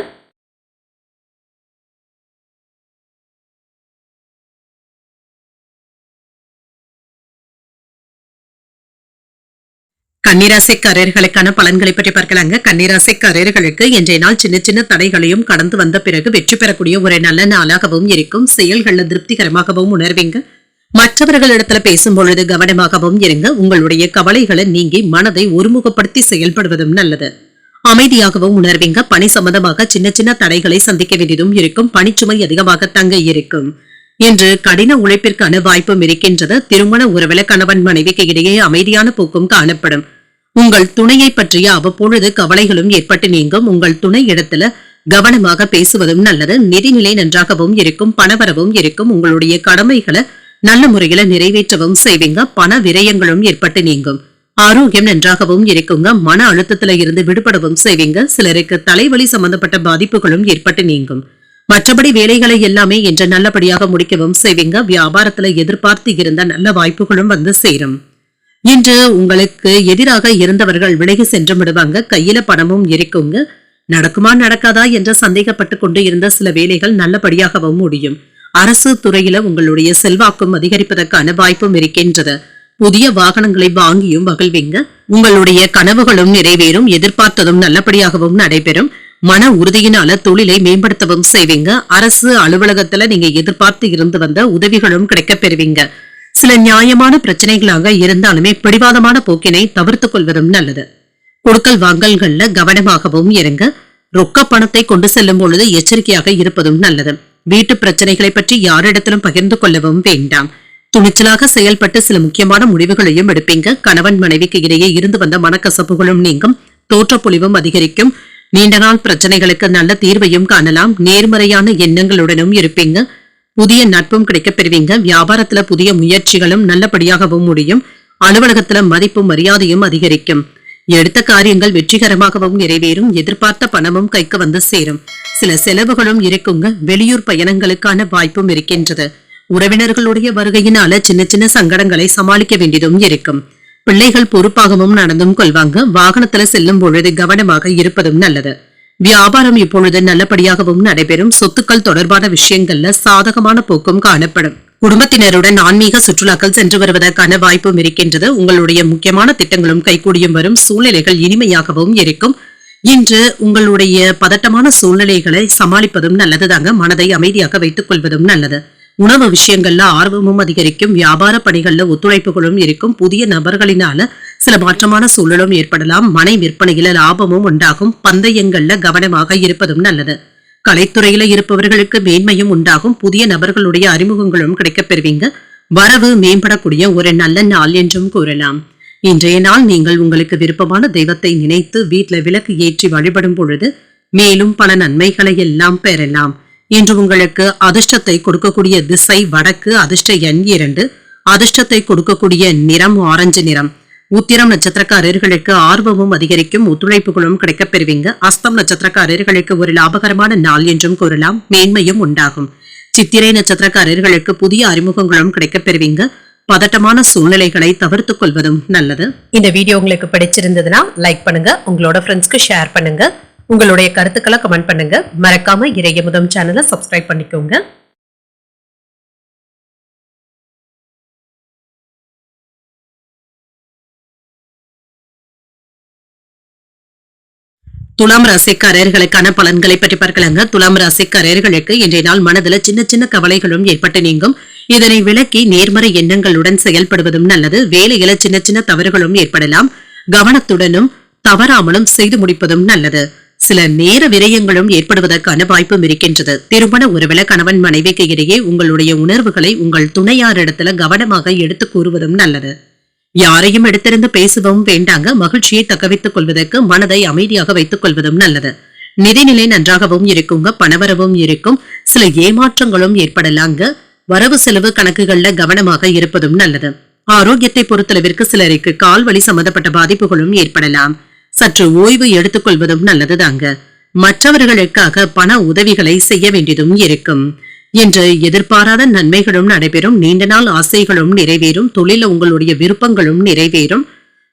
கன்னிராசிக்காரர்களுக்கான பலன்களை பற்றி பார்க்கலாங்க. கன்னிராசிக்காரர்களுக்கு இன்றைய நாள் சின்ன சின்ன தடைகளையும் கடந்து வந்த பிறகு வெற்றி பெறக்கூடிய ஒரு நல்ல நாளாகவும் இருக்கும். செயல்கள்ல திருப்திகரமாகவும் உணர்வீங்க. மற்றவர்களிடத்துல பேசும் பொழுது கவனமாகவும் இருங்க. உங்களுடைய கவலைகளை நீங்கி மனதை ஒருமுகப்படுத்தி செயல்படுவதும் நல்லது. அமைதியாகவும் உணர்வீங்க. பணி சம்பந்தமாக சின்ன சின்ன தடைகளை சந்திக்க வேண்டியதும் இருக்கும். பணிச்சுமை அதிகமாக தங்க இருக்கும். இன்று கடின உழைப்பிற்கான வாய்ப்பும் இருக்கின்றது. திருமண உறவுல கணவன் மனைவிக்கு இடையே அமைதியான போக்கும் காணப்படும். உங்கள் துணையை பற்றிய அவ்வப்பொழுது கவலைகளும் ஏற்பட்டு நீங்கும். உங்கள் துணை இடத்துல கவனமாக பேசுவதும் நல்லது. நிதிநிலை நன்றாகவும் இருக்கும். பணவரவும் இருக்கும். உங்களுடைய கடமைகளை நல்ல முறையில நிறைவேற்றவும் செய்வீங்க. பண விரயங்களும் ஏற்பட்டு நீங்கும். ஆரோக்கியம் நன்றாகவும் இருக்குங்க. மன அழுத்தத்துல இருந்து விடுபடவும் செய்வீங்க. சிலருக்கு தலைவலி சம்பந்தப்பட்ட பாதிப்புகளும் ஏற்பட்டு நீங்கும். மற்றபடி வேலைகளை எல்லாமே இன்று நல்லபடியாக முடிக்கவும் செய்வீங்க. வியாபாரத்துல எதிர்பார்த்து இருந்த நல்ல வாய்ப்புகளும் வந்து சேரும். இன்று உங்களுக்கு எதிராக இருந்தவர்கள் விலகி சென்று விடுவாங்க. கையில பணமும் இருக்குங்க. நடக்குமா நடக்காதா என்று சந்தேகப்பட்டு கொண்டு இருந்த சில வேலைகள் நல்லபடியாகவும் முடியும். அரசு துறையில உங்களுடைய செல்வாக்கும் அதிகரிப்பதற்கான வாய்ப்பும் இருக்கின்றது. புதிய வாகனங்களை வாங்கியும் மகிழ்வீங்க. உங்களுடைய கனவுகளும் நிறைவேறும். எதிர்பார்த்ததும் நல்லபடியாகவும் நடைபெறும். மன உறுதியினால தொழிலை மேம்படுத்தவும் செய்வீங்க. அரசு அலுவலகத்துல நீங்க எதிர்பார்த்து இருந்து வந்த உதவிகளும் கிடைக்கப் பெறுவீங்க. சில நியாயமான பிரச்சனைகளாக இருந்தாலுமே பிடிவாதமான போக்கினை தவிர்த்துக் கொள்வதும் நல்லது. கொடுக்கல் வாங்கல்கள்ல கவனமாகவும் இருங்க. ரொக்க பணத்தை கொண்டு செல்லும் பொழுது எச்சரிக்கையாக இருப்பதும் நல்லது. வீட்டு பிரச்சனைகளை பற்றி யாரிடத்திலும் பகிர்ந்து கொள்ளவும் வேண்டாம். துணிச்சலாக செயல்பட்டு சில முக்கியமான முடிவுகளையும் எடுப்பீங்க. கணவன் மனைவிக்கு இடையே இருந்து வந்த மனக்கசப்புகளும் நீங்கும். தோற்றப்பொலிவும் அதிகரிக்கும். நீண்ட நாள் பிரச்சனைகளுக்கு நல்ல தீர்வையும் காணலாம். நேர்மறையான எண்ணங்களுடனும் இருப்பீங்க. புதிய நட்பும் கிடைக்கப் பெறுவீங்க. வியாபாரத்துல புதிய முயற்சிகளும் நல்லபடியாகவும் முடியும். அலுவலகத்துல மதிப்பும் மரியாதையும் அதிகரிக்கும். எடுத்த காரியங்கள் வெற்றிகரமாகவும் நிறைவேறும். எதிர்பார்த்த பணமும் கைக்கு வந்து சேரும். சில செலவுகளும் இருக்குங்க. வெளியூர் பயணங்களுக்கான வாய்ப்பும் இருக்கின்றது. உறவினர்களுடைய வருகையினால சின்ன சின்ன சங்கடங்களை சமாளிக்க வேண்டியதும் இருக்கும். பிள்ளைகள் பொறுப்பாகவும் நடந்தும் கொள்வாங்க. வாகனத்துல செல்லும் பொழுது கவனமாக இருப்பதும் நல்லது. வியாபாரம் இப்பொழுது நல்லபடியாகவும் நடைபெறும். சொத்துக்கள் தொடர்பான விஷயங்கள்ல சாதகமான போக்கும் காணப்படும். குடும்பத்தினருடன் ஆன்மீக சுற்றுலாக்கள் சென்று வருவதற்கான வாய்ப்பும் இருக்கின்றது. உங்களுடைய முக்கியமான திட்டங்களும் கைகூடியும் வரும். சூழ்நிலைகள் இனிமையாகவும் இருக்கும். இன்று உங்களுடைய பதட்டமான சூழ்நிலைகளை சமாளிப்பதும் நல்லதுதாங்க. மனதை அமைதியாக வைத்துக் கொள்வதும் நல்லது. உணவு விஷயங்கள்ல ஆர்வமும் அதிகரிக்கும். வியாபார பணிகள்ல ஒத்துழைப்புகளும் இருக்கும். புதிய நபர்களினால சில மாற்றமான சூழலும் ஏற்படலாம். மனை விற்பனையில லாபமும் உண்டாகும். பந்தயங்கள்ல கவனமாக இருப்பதும் நல்லது. கலைத்துறையில இருப்பவர்களுக்கு மேன்மையும் உண்டாகும். புதிய நபர்களுடைய அறிமுகங்களும் கிடைக்கப் பெறுவீங்க. வரவு மேம்படக்கூடிய ஒரு நல்ல நாள் என்றும் கூறலாம். இன்றைய நாள் நீங்கள் உங்களுக்கு விருப்பமான தெய்வத்தை நினைத்து வீட்டில் விளக்கு ஏற்றி வழிபடும் பொழுது மேலும் பல நன்மைகளை எல்லாம் பெறலாம். இன்று உங்களுக்கு அதிர்ஷ்டத்தை கொடுக்கக்கூடிய திசை வடக்கு, அதிர்ஷ்ட எண் 2, அதிர்ஷ்டத்தை கொடுக்கக்கூடிய நிறம் ஆரஞ்சு நிறம். உத்திரம் நட்சத்திரக்காரர்களுக்கு ஆர்வமும் அதிகரிக்கும், ஒத்துழைப்புகளும் கிடைக்கப் பெறுவீங்க. அஸ்தம் நட்சத்திரக்காரர்களுக்கு ஒரு லாபகரமான நாள் என்றும் கூறலாம், மேன்மையும் உண்டாகும். சித்திரை நட்சத்திரக்காரர்களுக்கு புதிய அறிமுகங்களும் கிடைக்கப் பெறுவீங்க. பதட்டமான சூழ்நிலைகளை தவிர்த்துக் கொள்வதும் நல்லது. இந்த வீடியோ உங்களுக்கு பிடிச்சிருந்ததுன்னா லைக் பண்ணுங்க, உங்களோட ஃப்ரெண்ட்ஸ்க்கு ஷேர் பண்ணுங்க, உங்களுடைய கருத்துக்களை கமெண்ட் பண்ணுங்க. மறக்காம இறையமுதம் சேனலை சப்ஸ்கிரைப் பண்ணிக்கோங்க. துலாம் ராசிக்காரர்களுக்கான பலன்களை பற்றி பார்க்கலாங்க. துலாம் ராசிக்காரர்களுக்கு இன்றைய நாள் மனதில் சின்ன சின்ன கவலைகளும் ஏற்பட்டு நீங்கும். இதனை விலக்கி நேர்மறை எண்ணங்களுடன் செயல்படுவதும் நல்லது. வேலையில சின்ன சின்ன தவறுகளும் ஏற்படலாம், கவனத்துடனும் தவறாமலும் செய்து முடிப்பதும் நல்லது. சில நேர விரயங்களும் ஏற்படுவதற்கான வாய்ப்பும் இருக்கின்றது. திருமண உறவில கணவன் மனைவிக்கு இடையே உங்களுடைய உணர்வுகளை உங்கள் துணையாரிடத்துல கவனமாக எடுத்து கூறுவதும் நல்லது. யாரையும் எடுத்திருந்து பேசவும் வேண்டாங்க. மகிழ்ச்சியை தக்கவைத்துக் கொள்வதற்கு மனதை அமைதியாக வைத்துக் கொள்வதும் நல்லது. நிதிநிலை நன்றாகவும் இருக்குங்க, பணவரவும் இருக்கும். சில ஏமாற்றங்களும் ஏற்படலாங்க. வரவு செலவு கணக்குகள்ல கவனமாக இருப்பதும் நல்லது. ஆரோக்கியத்தை பொறுத்தளவிற்கு சிலருக்கு கால்வலி சம்பந்தப்பட்ட பாதிப்புகளும் ஏற்படலாம். சற்று ஓய்வு எடுத்துக் கொள்வதும் நல்லதுதாங்க. மற்றவர்களுக்காக பண உதவிகளை செய்ய வேண்டியதும் இருக்கும். என்று எதிர்பாராத நன்மைகளும் நடைபெறும். நீண்ட நாள் ஆசைகளும் நிறைவேறும். தொழில உங்களுடைய விருப்பங்களும் நிறைவேறும்.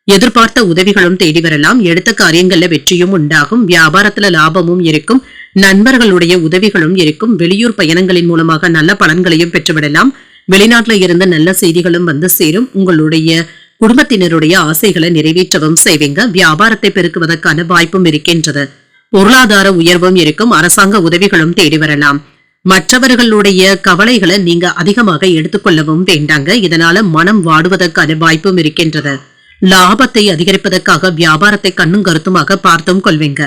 எதிர்பார்த்த உதவிகளும் தேடி வரலாம். எடுத்த காரியங்கள்ல வெற்றியும் உண்டாகும். வியாபாரத்துல லாபமும் இருக்கும். நண்பர்களுடைய உதவிகளும் இருக்கும். வெளியூர் பயணங்களின் மூலமாக நல்ல பலன்களையும் பெற்றுவிடலாம். வெளிநாட்டுல இருந்து நல்ல செய்திகளும் வந்து சேரும். உங்களுடைய குடும்பத்தினருடைய ஆசைகளை நிறைவேற்றவும் செய்வீங்க. வியாபாரத்தை பெருக்குவதற்கான வாய்ப்பும் இருக்கின்றது. பொருளாதார உயர்வும் இருக்கும். அரசாங்க உதவிகளும் தேடி வரலாம். மற்றவர்களுடைய கவலைகளை நீங்க அதிகமாக எடுத்துக்கொள்ளவும் வேண்டாங்க. இதனால மனம் வாடுவதற்கான வாய்ப்பும் இருக்கின்றது. லாபத்தை அதிகரிப்பதற்காக வியாபாரத்தை கண்ணும் கருத்துமாக பார்த்தும் கொள்வீங்க.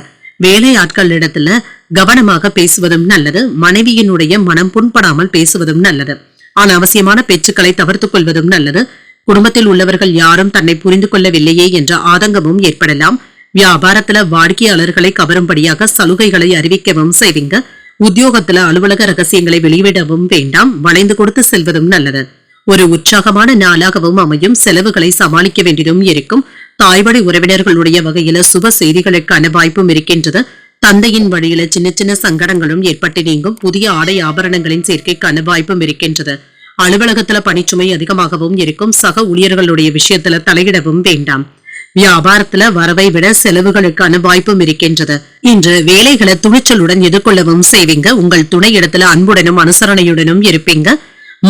வேலை ஆட்களிடத்துல கவனமாக பேசுவதும் நல்லது. மனைவியினுடைய மனம் புண்படாமல் பேசுவதும் நல்லது. அனாவசியமான பேச்சுக்களை தவிர்த்துக் கொள்வதும் நல்லது. குடும்பத்தில் உள்ளவர்கள் யாரும் தன்னை புரிந்து கொள்ளவில்லையே என்ற ஆதங்கமும் ஏற்படலாம். வியாபாரத்துல வாடிக்கையாளர்களை கவரும்படியாக சலுகைகளை அறிவிக்கவும் செய்வீங்க. உத்தியோகத்துல அலுவலக ரகசியங்களை வெளியிடவும் வேண்டாம். வளைந்து கொடுத்து செல்வதும் நல்லது. ஒரு உற்சாகமான நாளாகவும் அமையும். செலவுகளை சமாளிக்க வேண்டியதும் இருக்கும். தாய்வழி உறவினர்களுடைய வகையில சுப செய்திகளுக்கான வாய்ப்பும் இருக்கின்றது. தந்தையின் வழியில சின்ன சின்ன சங்கடங்களும் ஏற்பட்டு நீங்கும். புதிய ஆடை ஆபரணங்களின் சேர்க்கைக்கான வாய்ப்பும் இருக்கின்றது. அலுவலகத்துல பணிச்சுமை அதிகமாகவும் இருக்கும். சக ஊழியர்களுடைய விஷயத்துல தலையிடவும் வேண்டாம். வியாபாரத்துல வரவை விட செலவுகளுக்கான வாய்ப்பும் இருக்கின்றது. இன்று வேலைகளை துணிச்சலுடன் எதிர்கொள்ளவும் செய்வீங்க. உங்கள் துணை இடத்துல அன்புடனும் அனுசரணையுடனும் இருப்பீங்க.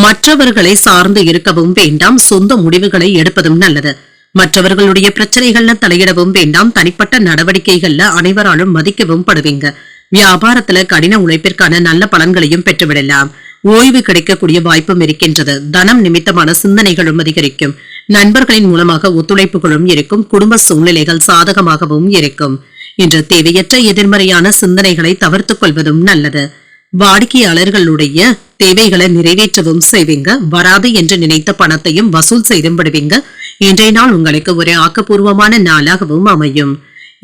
மற்றவர்களை சார்ந்து இருக்கவும் வேண்டாம். சொந்த முடிவுகளை எடுப்பதும் நல்லது. மற்றவர்களுடைய பிரச்சனைகள்ல தலையிடவும் வேண்டாம். தனிப்பட்ட நடவடிக்கைகள்ல அனைவராலும் மதிக்கவும் படுவீங்க. வியாபாரத்துல கடின உழைப்பிற்கான நல்ல பலன்களையும் பெற்றுவிடலாம். ஓய்வு கிடைக்கக்கூடிய வாய்ப்பும் இருக்கின்றது. தனம் நிமித்தமான சிந்தனைகளும் அதிகரிக்கும். நண்பர்களின் மூலமாக ஒத்துழைப்புகளும் இருக்கும். குடும்ப சூழ்நிலைகள் சாதகமாகவும் இருக்கும். இன்று தேவையற்ற எதிர்மறையான சிந்தனைகளை தவிர்த்துக் கொள்வதும் நல்லது. வாடிக்கையாளர்களுடைய தேவைகளை நிறைவேற்றவும் செய்வீங்க. வராது என்று நினைத்த பணத்தையும் வசூல் செய்தும் விடுவீங்க. இன்றைய நாள் உங்களுக்கு ஒரு ஆக்கப்பூர்வமான நாளாகவும் அமையும்.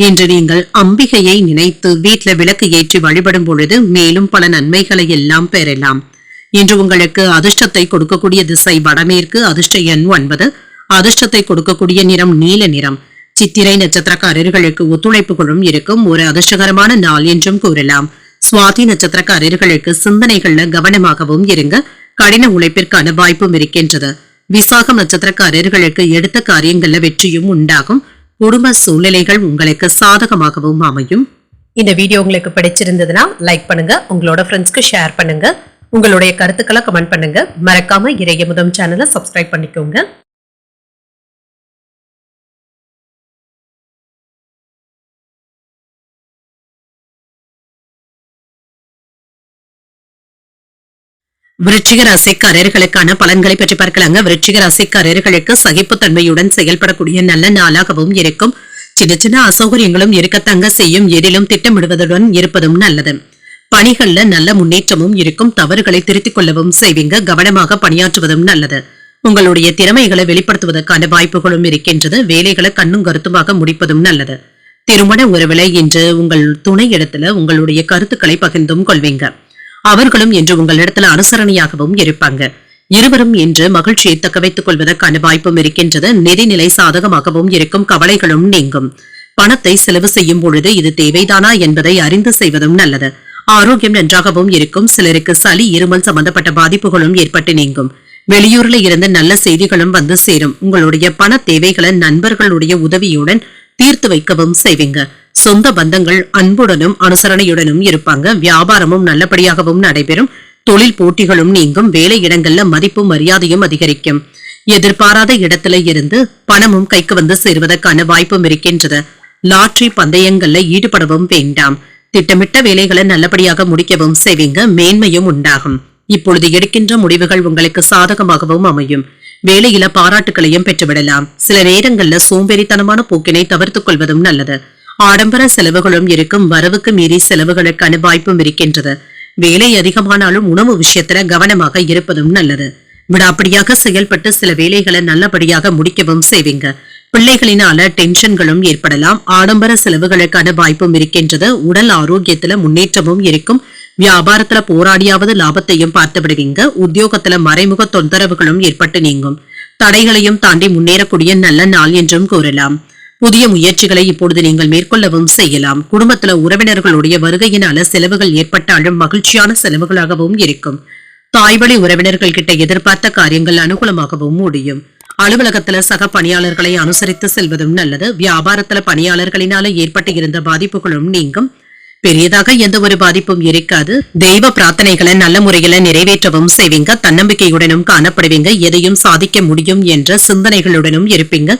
இன்று நீங்கள் அம்பிகையை நினைத்து வீட்டில் விளக்கு ஏற்றி வழிபடும் பொழுது மேலும் பல நன்மைகளை எல்லாம் பெறலாம். இன்று உங்களுக்கு அதிர்ஷ்டத்தை கொடுக்கக்கூடிய திசை வடமேற்கு, அதிர்ஷ்ட எண் 9, அதிர்ஷ்டத்தை கொடுக்கக்கூடிய நிறம் நீல நிறம். சித்திரை நட்சத்திரக்காரர்களுக்கு ஒத்துழைப்புகளும் இருக்கும். ஒரு அதிர்ஷ்டகரமான நாள் என்றும் கூறலாம். சுவாதி நட்சத்திரக்காரர்களுக்கு சிந்தனைகள்ல கவனமாகவும் இருங்க. கடின உழைப்பிற்கான வாய்ப்பும் இருக்கின்றது. விசாகம் நட்சத்திரக்காரர்களுக்கு எடுத்த காரியங்கள்ல வெற்றியும் உண்டாகும். குடும்ப சூழ்நிலைகள் உங்களுக்கு சாதகமாகவும் அமையும். இந்த வீடியோ உங்களுக்கு பிடிச்சிருந்ததுன்னா லைக் பண்ணுங்க, உங்களோட ஃப்ரெண்ட்ஸ்க்கு ஷேர் பண்ணுங்க, உங்களுடைய கருத்துக்களை கமெண்ட் பண்ணுங்க. மறக்காம இறையமுதம் சேனலை சப்ஸ்கிரைப் பண்ணிக்கோங்க. விருச்சிக ராசிக்காரர்களுக்கான பலன்களை பற்றி பார்க்கலாங்க. விருச்சிக ராசிக்காரர்களுக்கு சகிப்புத்தன்மையுடன் செயல்படக்கூடிய நல்ல நாளாகவும் இருக்கும். சின்ன சின்ன அசௌகரியங்களும் இருக்கத்தாங்க செய்யும். எதிலும் திட்டமிடுவதுடன் இருப்பதும் நல்லது. பணிகள்ல நல்ல முன்னேற்றமும் இருக்கும். தவறுகளை திருத்திக் கொள்ளவும் செய்வீங்க. கவனமாக பணியாற்றுவதும் நல்லது. உங்களுடைய திறமைகளை வெளிப்படுத்துவதற்கான வாய்ப்புகளும் இருக்கின்றது. வேலைகளை கண்ணும் கருத்துமாக முடிப்பதும் நல்லது. திருமண உறவுல இன்று உங்கள் துணை இடத்துல உங்களுடைய கருத்துக்களை பகிர்ந்தும் கொள்வீங்க. அவர்களும் இன்று உங்களிடத்துல அனுசரணையாகவும் இருப்பாங்க. இருவரும் இன்று மகிழ்ச்சியை தக்க வைத்துக் கொள்வதற்கான வாய்ப்பும் இருக்கின்றது. நிதிநிலை சாதகமாகவும் இருக்கும். கவலைகளும் நீங்கும். பணத்தை செலவு செய்யும் பொழுது இது தேவைதானா என்பதை அறிந்து செய்வதும் நல்லது. ஆரோக்கியம் நன்றாகவும் இருக்கும். சிலருக்கு சளி இருமல் சம்பந்தப்பட்ட பாதிப்புகளும் ஏற்பட்டு நீங்கும். வெளியூர்ல இருந்து நல்ல செய்திகளும் வந்து சேரும். உங்களுடைய பண தேவைகளை நண்பர்களுடைய உதவியுடன் தீர்த்து வைக்கவும் செய்வீங்க. சொந்த பந்தங்கள் அன்புடனும் அனுசரணையுடனும் இருப்பாங்க. வியாபாரமும் நல்லபடியாகவும் நடைபெறும். தொழில் போட்டிகளும் நீங்கும். வேலை இடங்கள்ல மதிப்பும் மரியாதையும் அதிகரிக்கும். எதிர்பாராத இடத்துல இருந்து பணமும் கைக்கு வந்து சேருவதற்கான வாய்ப்பும் இருக்கின்றது. லாட்டரி பந்தயங்கள்ல ஈடுபடவும் வேண்டாம். திட்டமிட்ட வேலைகளை நல்லபடியாக முடிக்கவும் செய்வீங்க. மேன்மையும் உண்டாகும். இப்பொழுது எடுக்கின்ற முடிவுகள் உங்களுக்கு சாதகமாகவும் அமையும். வேலையில பாராட்டுகளையும் பெற்றுவிடலாம். சில நேரங்கள்ல சோம்பேறித்தனமான போக்கினை தவிர்த்துக் கொள்வதும் நல்லது. ஆடம்பர செலவுகளும் இருக்கும். வரவுக்கு மீறி செலவுகளுக்கான வாய்ப்பும் இருக்கின்றது. வேலை அதிகமானாலும் உணவு விஷயத்துல கவனமாக இருப்பதும் நல்லது. விடாப்படியாக செயல்பட்டு சில வேலைகளை நல்லபடியாக முடிக்கவும் செய்வீங்க. பிள்ளைகளினால டென்ஷன்களும் ஏற்படலாம். ஆடம்பர செலவுகளுக்கான வாய்ப்பும் இருக்கின்றது. உடல் ஆரோக்கியத்துல முன்னேற்றமும் இருக்கும். வியாபாரத்துல போராடியாவது லாபத்தையும் பார்த்து விடுவீங்க. உத்தியோகத்துல மறைமுக தொந்தரவுகளும் ஏற்பட்டு நீங்கும். தடைகளையும் தாண்டி முன்னேறக்கூடிய நல்ல நாள் என்றும் கூறலாம். புதிய முயற்சிகளை இப்பொழுது நீங்கள் மேற்கொள்ளவும் செய்யலாம். குடும்பத்துல உறவினர்களுடைய வருகையினால செலவுகள் ஏற்பட்டாலும் மகிழ்ச்சியான செலவுகளாகவும் இருக்கும். தாய்வழி உறவினர்கள் கிட்ட எதிர்பார்த்த காரியங்கள் அனுகூலமாகவும் முடியும். அலுவலகத்துல சக பணியாளர்களை அனுசரித்து செல்வதும் நல்லது. வியாபாரத்துல பணியாளர்களினால ஏற்பட்டு இருந்த பாதிப்புகளும் நீங்கும். பெரியதாக எந்த ஒரு பாதிப்பும் இருக்காது. தெய்வ பிரார்த்தனைகளை நல்ல முறையில நிறைவேற்றவும் செய்வீங்க. தன்னம்பிக்கையுடனும் காணப்படுவீங்க. எதையும் சாதிக்க முடியும் என்ற சிந்தனைகளுடனும் இருப்பீங்க.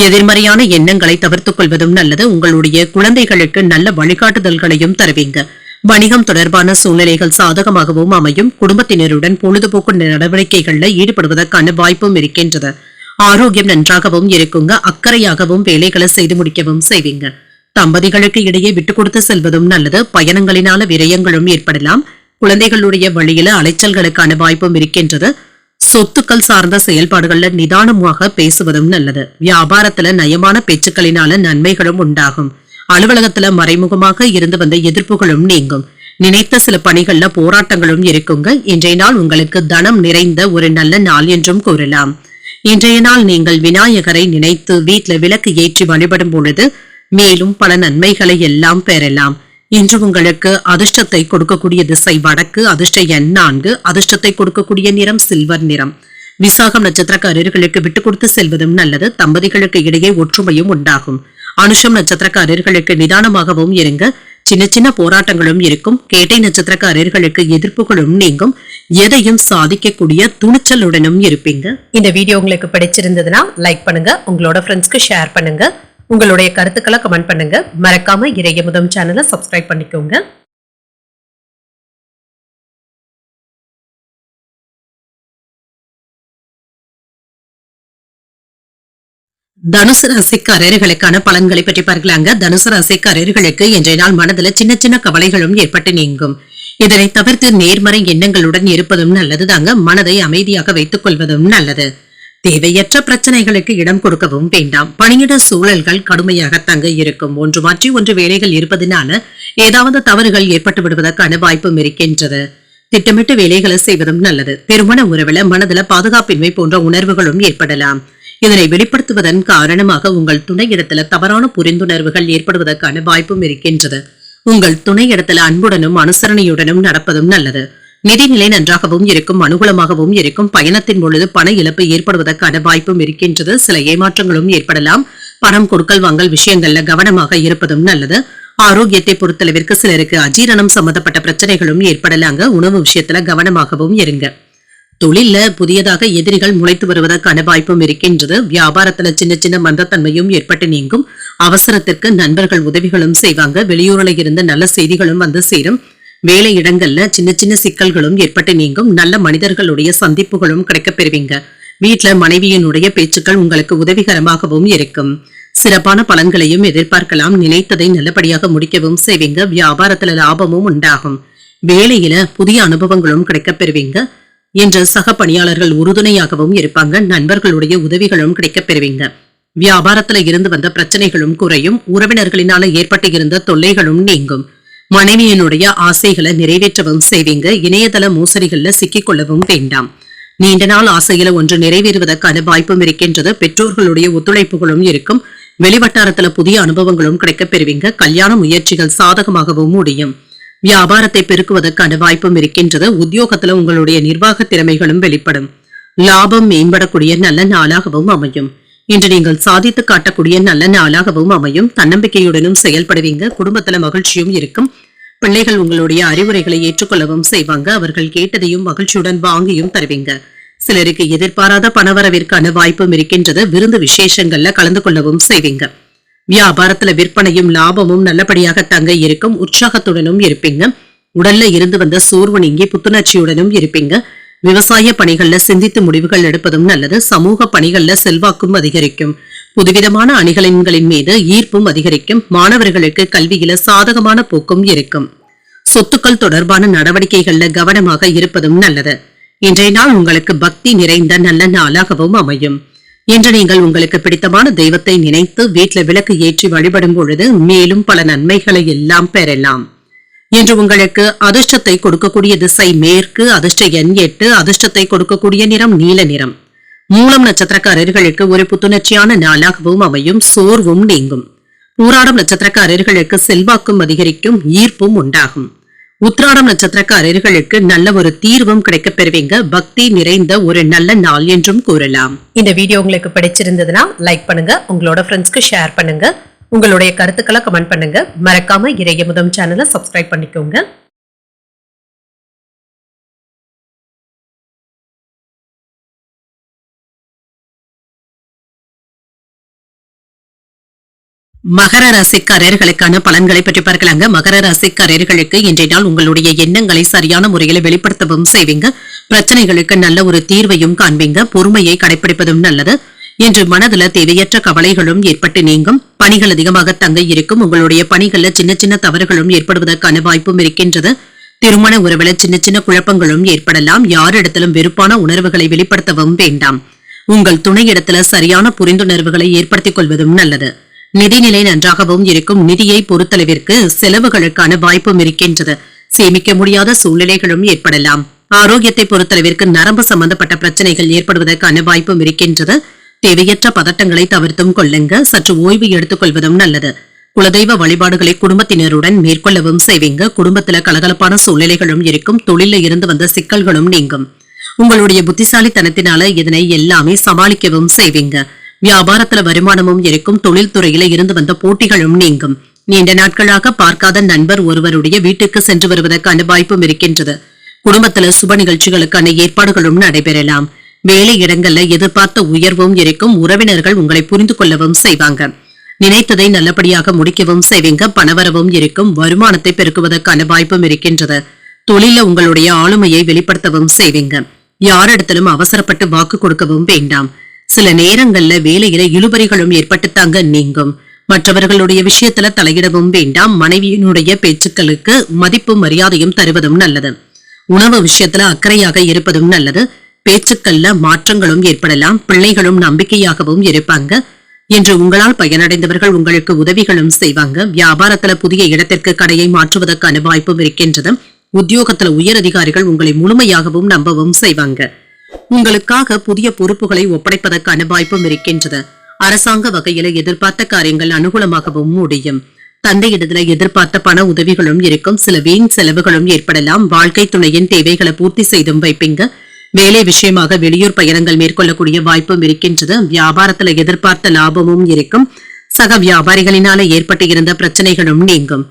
எதிர்மறையான எண்ணங்களை தவிர்த்துக் கொள்வதும் நல்லது. உங்களுடைய குழந்தைகளுக்கு நல்ல வழிகாட்டுதல்களையும் தருவீங்க. வணிகம் தொடர்பான சூழ்நிலைகள் சாதகமாகவும் அமையும். குடும்பத்தினருடன் பொழுதுபோக்கு நடவடிக்கைகள்ல ஈடுபடுவதற்கான வாய்ப்பும் இருக்கின்றது. ஆரோக்கியம் நன்றாகவும் இருக்குங்க. அக்கறையாகவும் வேலைகளை செய்து முடிக்கவும் செய்வீங்க. தம்பதிகளுக்கு இடையே விட்டுக் கொடுத்து செல்வதும் நல்லது. பயணங்களினால விரயங்களும் ஏற்படலாம். குழந்தைகளுடைய வழியில அலைச்சல்களுக்கான வாய்ப்பும் இருக்கின்றது. சொத்துக்கள் சார்ந்த செயல்பாடுகள்ல நிதானமாக பேசுவதும் நல்லது. வியாபாரத்துல நயமான பேச்சுக்களினால நன்மைகளும் உண்டாகும். அலுவலகத்துல மறைமுகமாக இருந்து வந்த எதிர்ப்புகளும் நீங்கும். நினைத்த சில பணிகள்ல போராட்டங்களும் இருக்குங்க. இன்றைய நாள் உங்களுக்கு தனம் நிறைந்த ஒரு நல்ல நாள் என்றும் கூறலாம். இன்றைய நாள் நீங்கள் விநாயகரை நினைத்து வீட்டுல விளக்கு ஏற்றி வழிபடும் பொழுது மேலும் பல நன்மைகளை எல்லாம் பெறலாம். இன்று உங்களுக்கு அதிர்ஷ்டத்தை கொடுக்கக்கூடிய திசை வடக்கு. அதிர்ஷ்ட எண் 4. அதிர்ஷ்டத்தை கொடுக்கக்கூடிய நிறம் சில்வர் நிறம். விசாகம் நட்சத்திரக்காரர்களுக்கு விட்டுக் கொடுத்து செல்வதும் நல்லது. தம்பதிகளுக்கு இடையே ஒற்றுமையும் உண்டாகும். அனுஷம் நட்சத்திரக்காரர்களுக்கு நிதானமாகவும் இருங்க. சின்ன சின்ன போராட்டங்களும் இருக்கும். கேட்டை நட்சத்திரக்காரர்களுக்கு எதிர்ப்புகளும் நீங்கும். எதையும் சாதிக்கக்கூடிய துணிச்சலுடனும் இருப்பீங்க. இந்த வீடியோ உங்களுக்கு பிடிச்சிருந்ததுன்னா லைக் பண்ணுங்க. உங்களோட ஃப்ரெண்ட்ஸ்க்கு ஷேர் பண்ணுங்க. உங்களுடைய கருத்துக்களை கமெண்ட் பண்ணுங்க. மறக்காம இறையமுதம் சேனலை சப்ஸ்கிரைப் பண்ணிக்கோங்க. தனுசு ராசிக்காரர்களுக்கான பலன்களை பற்றி பார்க்கலாங்க. தனுசு ராசிக்காரர்களுக்கு இன்றைய நாள் மனதுல சின்ன சின்ன கவலைகளும் ஏற்பட்டு நீங்கும். இதனை தவிர்த்து நேர்மறை எண்ணங்களுடன் இருப்பதும் நல்லதுதாங்க. மனதை அமைதியாக வைத்துக் கொள்வதும் நல்லது. தேவையற்ற பிரச்சனைகளுக்கு இடம் கொடுக்கவும் வேண்டாம். பணியிட சூழல்கள் கடுமையாக தங்க இருக்கும். ஒன்று மாற்றி ஒன்று வேலைகள் இருப்பதனால ஏதாவது தவறுகள் ஏற்பட்டு விடுவதற்கான வாய்ப்பும் இருக்கின்றது. திட்டமிட்டு வேலைகளை செய்வதும் நல்லது. திருமண உறவுல மனதுல பாதுகாப்பின்மை போன்ற உணர்வுகளும் ஏற்படலாம். இதனை வெளிப்படுத்துவதன் காரணமாக உங்கள் துணையிடத்துல தவறான புரிந்துணர்வுகள் ஏற்படுவதற்கான வாய்ப்பும் இருக்கின்றது. உங்கள் துணையிடத்துல அன்புடனும் அனுசரணையுடனும் நடப்பதும் நல்லது. நிதிநிலை நன்றாகவும் இருக்கும். அனுகூலமாகவும் இருக்கும். பயணத்தின் பொழுது பண இழப்பு ஏற்படுவதற்கான வாய்ப்பும் இருக்கின்றது. சில ஏமாற்றங்களும் ஏற்படலாம். பணம் கொடுக்கல் வாங்கல் விஷயங்கள்ல கவனமாக இருப்பதும் நல்லது. ஆரோக்கியத்தை பொறுத்தளவிற்கு சிலருக்கு அஜீரணம் சம்பந்தப்பட்ட பிரச்சனைகளும் ஏற்படலாங்க. உணவு விஷயத்துல கவனமாகவும் இருங்க. தொழில்ல புதியதாக எதிரிகள் முளைத்து வருவதற்கான வாய்ப்பும் இருக்கின்றது. வியாபாரத்துல சின்ன சின்ன மந்தத்தன்மையும் ஏற்பட்டு நீங்கும். அவசரத்திற்கு நண்பர்கள் உதவிகளும் செய்வாங்க. வெளியூரில் இருந்து நல்ல செய்திகளும் வந்து சேரும். வேலை இடங்கள்ல சின்ன சின்ன சிக்கல்களும் ஏற்பட்டு நீங்கும். நல்ல மனிதர்களுடைய சந்திப்புகளும் கிடைக்கப் பெறுவீங்க. வீட்டுல மனைவியினுடைய பேச்சுக்கள் உங்களுக்கு உதவிகரமாகவும் இருக்கும். சிறப்பான பலன்களையும் எதிர்பார்க்கலாம். நினைத்ததை நல்லபடியாக முடிக்கவும் செய்வீங்க. வியாபாரத்துல லாபமும் உண்டாகும். வேலையில புதிய அனுபவங்களும் கிடைக்கப் பெறுவீங்க. என்ற சக பணியாளர்கள் உறுதுணையாகவும் இருப்பாங்க. நண்பர்களுடைய உதவிகளும் கிடைக்கப் பெறுவீங்க. வியாபாரத்துல இருந்து வந்த பிரச்சனைகளும் குறையும். உறவினர்களினால ஏற்பட்டு இருந்த தொல்லைகளும் நீங்கும். மனைவியினுடைய ஆசைகளை நிறைவேற்றவும் செய்வீங்க. இணையதள மோசடிகள்ல சிக்கிக் கொள்ளவும் வேண்டாம். நீண்ட நாள் ஆசையில ஒன்று நிறைவேறுவதற்கான வாய்ப்பும் இருக்கின்றது. பெற்றோர்களுடைய ஒத்துழைப்புகளும் இருக்கும். வெளிவட்டாரத்துல புதிய அனுபவங்களும் கிடைக்கப் பெறுவீங்க. கல்யாண முயற்சிகள் சாதகமாகவும் முடியும். வியாபாரத்தை பெருக்குவதற்கான வாய்ப்பும் இருக்கின்றது. உத்தியோகத்துல உங்களுடைய நிர்வாக திறமைகளும் வெளிப்படும். லாபம் மேம்படக்கூடிய நல்ல நாளாகவும் அமையும். இன்று நீங்கள் சாதித்து காட்டக்கூடிய நல்ல நாளாகவும் அமையும். தன்னம்பிக்கையுடனும் செயல்படுவீங்க. குடும்பத்துல மகிழ்ச்சியும் இருக்கும். பிள்ளைகள் உங்களுடைய அறிவுரைகளை ஏற்றுக்கொள்ளவும் செய்வாங்க. அவர்கள் கேட்டதையும் மகிழ்ச்சியுடன் வாங்கியும் தருவீங்க. சிலருக்கு எதிர்பாராத பணவரவிற்கான வாய்ப்பும் இருக்கின்றது. விருந்து விசேஷங்கள்ல கலந்து கொள்ளவும் செய்வீங்க. வியாபாரத்துல விற்பனையும் லாபமும் நல்லபடியாக தங்க இருக்கும். உற்சாகத்துடனும் இருப்பீங்க. உடல்ல இருந்து வந்த சோர்வு நீங்கி புத்துணர்ச்சியுடனும் இருப்பீங்க. விவசாய பணிகள்ல சிந்தித்து முடிவுகள் எடுப்பதும் நல்லது. சமூக பணிகள்ல செல்வாக்கும் அதிகரிக்கும். புதுவிதமான அணிகளின் மீது ஈர்ப்பும் அதிகரிக்கும். மாணவர்களுக்கு கல்வியில சாதகமான போக்கும் இருக்கும். சொத்துக்கள் தொடர்பான நடவடிக்கைகள்ல கவனமாக இருப்பதும் நல்லது. இன்றைய நாள் உங்களுக்கு பக்தி நிறைந்த நல்ல நாளாகவும் அமையும். இன்று நீங்கள் உங்களுக்கு பிடித்தமான தெய்வத்தை நினைத்து வீட்டுல விளக்கு ஏற்றி வழிபடும் பொழுது மேலும் பல நன்மைகளை எல்லாம் பெறலாம். இன்று உங்களுக்கு அதிர்ஷ்டத்தை கொடுக்கக்கூடிய திசை மேற்கு. அதிர்ஷ்ட எண் 8. அதிர்ஷ்டத்தை கொடுக்கக்கூடிய நிறம் நீல நிறம். மூலம் நட்சத்திரக்காரர்களுக்கு ஒரு புத்துணர்ச்சியான நாளாகவும் அமையும். சோர்வும் நீங்கும். பூராடம் நட்சத்திரக்காரர்களுக்கு செல்வாக்கும் அதிகரிக்கும். ஈர்ப்பும் உண்டாகும். உத்திராடம் நட்சத்திரக்காரர்களுக்கு நல்ல ஒரு தீர்வும் கிடைக்கப் பெறுவீங்க. பக்தி நிறைந்த ஒரு நல்ல நாள் என்றும் கூறலாம். இந்த வீடியோ உங்களுக்கு பிடிச்சிருந்ததுன்னா லைக் பண்ணுங்க. உங்களோட ஃப்ரெண்ட்ஸ்க்கு ஷேர் பண்ணுங்க. உங்களுடைய கருத்துக்களை கமெண்ட் பண்ணுங்க. மறக்காம இறையமுதம் சேனலை சப்ஸ்கிரைப் பண்ணிக்கோங்க. மகர ராசிக்காரர்களுக்கான பலன்களை பற்றி பார்க்கலாங்க. மகர ராசிக்காரர்களுக்கு இன்றைய நாள் உங்களுடைய எண்ணங்களை சரியான முறையில் வெளிப்படுத்தவும் செய்வீங்க. பிரச்சனைகளுக்கு நல்ல ஒரு தீர்வையும் காண்பீங்க. பொறுமையை கடைபிடிப்பதும் நல்லது. இன்று மனதுல தேவையற்ற கவலைகளும் ஏற்பட்டு நீங்கும். பணிகள் அதிகமாக தங்க இருக்கும். உங்களுடைய பணிகள்ல சின்ன சின்ன தவறுகளும் ஏற்படுவதற்கான வாய்ப்பும் இருக்கின்றது. திருமண உறவுல சின்ன சின்ன குழப்பங்களும் ஏற்படலாம். யாரிடத்திலும் வெறுப்பான உணர்வுகளை வெளிப்படுத்தவும் வேண்டாம். உங்கள் துணையிடத்துல சரியான புரிந்துணர்வுகளை ஏற்படுத்திக் கொள்வதும் நல்லது. நிதிநிலை நன்றாகவும் இருக்கும். நிதியை பொறுத்தளவிற்கு செலவுகளுக்கான வாய்ப்பும் இருக்கின்றது. சேமிக்க முடியாத சூழ்நிலைகளும் ஏற்படலாம். ஆரோக்கியத்தை பொறுத்தளவிற்கு நரம்பு சம்பந்தப்பட்ட பிரச்சனைகள் ஏற்படுவதற்கான வாய்ப்பும் இருக்கின்றது. தேவையற்ற பதட்டங்களை தவிர்த்தும் கொள்ளுங்க. சற்று ஓய்வு எடுத்துக் கொள்வதும் நல்லது. குலதெய்வ வழிபாடுகளை குடும்பத்தினருடன் மேற்கொள்ளவும் செய்வீங்க. குடும்பத்துல கலகலப்பான சூழ்நிலைகளும் இருக்கும். தொழில இருந்து வந்த சிக்கல்களும் நீங்கும். உங்களுடைய புத்திசாலித்தனத்தினால இதனை எல்லாமே சமாளிக்கவும் செய்வீங்க. வியாபாரத்துல வருமானமும் இருக்கும். தொழில்துறையில இருந்து வந்த போட்டிகளும் நீங்கும். நீண்ட நாட்களாக பார்க்காத நண்பர் ஒருவருடைய வீட்டுக்கு சென்று வருவதற்கான வாய்ப்பும் இருக்கின்றது. குடும்பத்துல சுப நிகழ்ச்சிகளுக்கான ஏற்பாடுகளும் நடைபெறலாம். வேலை இடங்கள்ல எதிர்பார்த்த உயர்வும் இருக்கும். உறவினர்கள் உங்களை புரிந்து கொள்ளவும் செய்வாங்க. நினைத்ததை நல்லபடியாக முடிக்கவும் செய்வீங்க. பணவரவும் இருக்கும். வருமானத்தை பெருக்குவதற்கான வாய்ப்பும் இருக்கின்றது. தொழில உங்களுடைய ஆளுமையை வெளிப்படுத்தவும் செய்வீங்க. யாரிடத்திலும் அவசரப்பட்டு வாக்கு கொடுக்கவும் வேண்டாம். சில நேரங்கள்ல வேலையில இழுபறிகளும் ஏற்பட்டுத்தாங்க நீங்கும். மற்றவர்களுடைய விஷயத்துல தலையிடவும் வேண்டாம். மனைவியினுடைய பேச்சுக்களுக்கு மதிப்பும் மரியாதையும் தருவதும் நல்லது. உணவு விஷயத்துல அக்கறையாக இருப்பதும் நல்லது. பேச்சுக்கள்ல மாற்றங்களும் ஏற்படலாம். பிள்ளைகளும் நம்பிக்கையாகவும் இருப்பாங்க. என்று உங்களால் பயனடைந்தவர்கள் உங்களுக்கு உதவிகளும் செய்வாங்க. வியாபாரத்துல புதிய இடத்திற்கு கடையை மாற்றுவதற்கான வாய்ப்பும் இருக்கின்றது. உத்தியோகத்துல உயர் அதிகாரிகள் உங்களை முழுமையாகவும் நம்பவும் செய்வாங்க. உங்களுக்காக புதிய பொறுப்புகளை ஒப்படைப்பதற்கான வாய்ப்பும் இருக்கின்றது. அரசாங்க வகையில எதிர்பார்த்த காரியங்கள் அனுகூலமாகவும் முடியும். தந்தையிடத்துல எதிர்பார்த்த பண உதவிகளும் இருக்கும். சில வீண் செலவுகளும் ஏற்படலாம். வாழ்க்கை துணையின் தேவைகளை பூர்த்தி செய்தும் வைப்பீங்க. வேலை விஷயமாக வெளியூர் பயணங்கள் மேற்கொள்ளக்கூடிய வாய்ப்பும் இருக்கின்றது. வியாபாரத்துல எதிர்பார்த்த லாபமும் இருக்கும். சக வியாபாரிகளினால ஏற்பட்டு இருந்த பிரச்சனைகளும் நீங்கும்.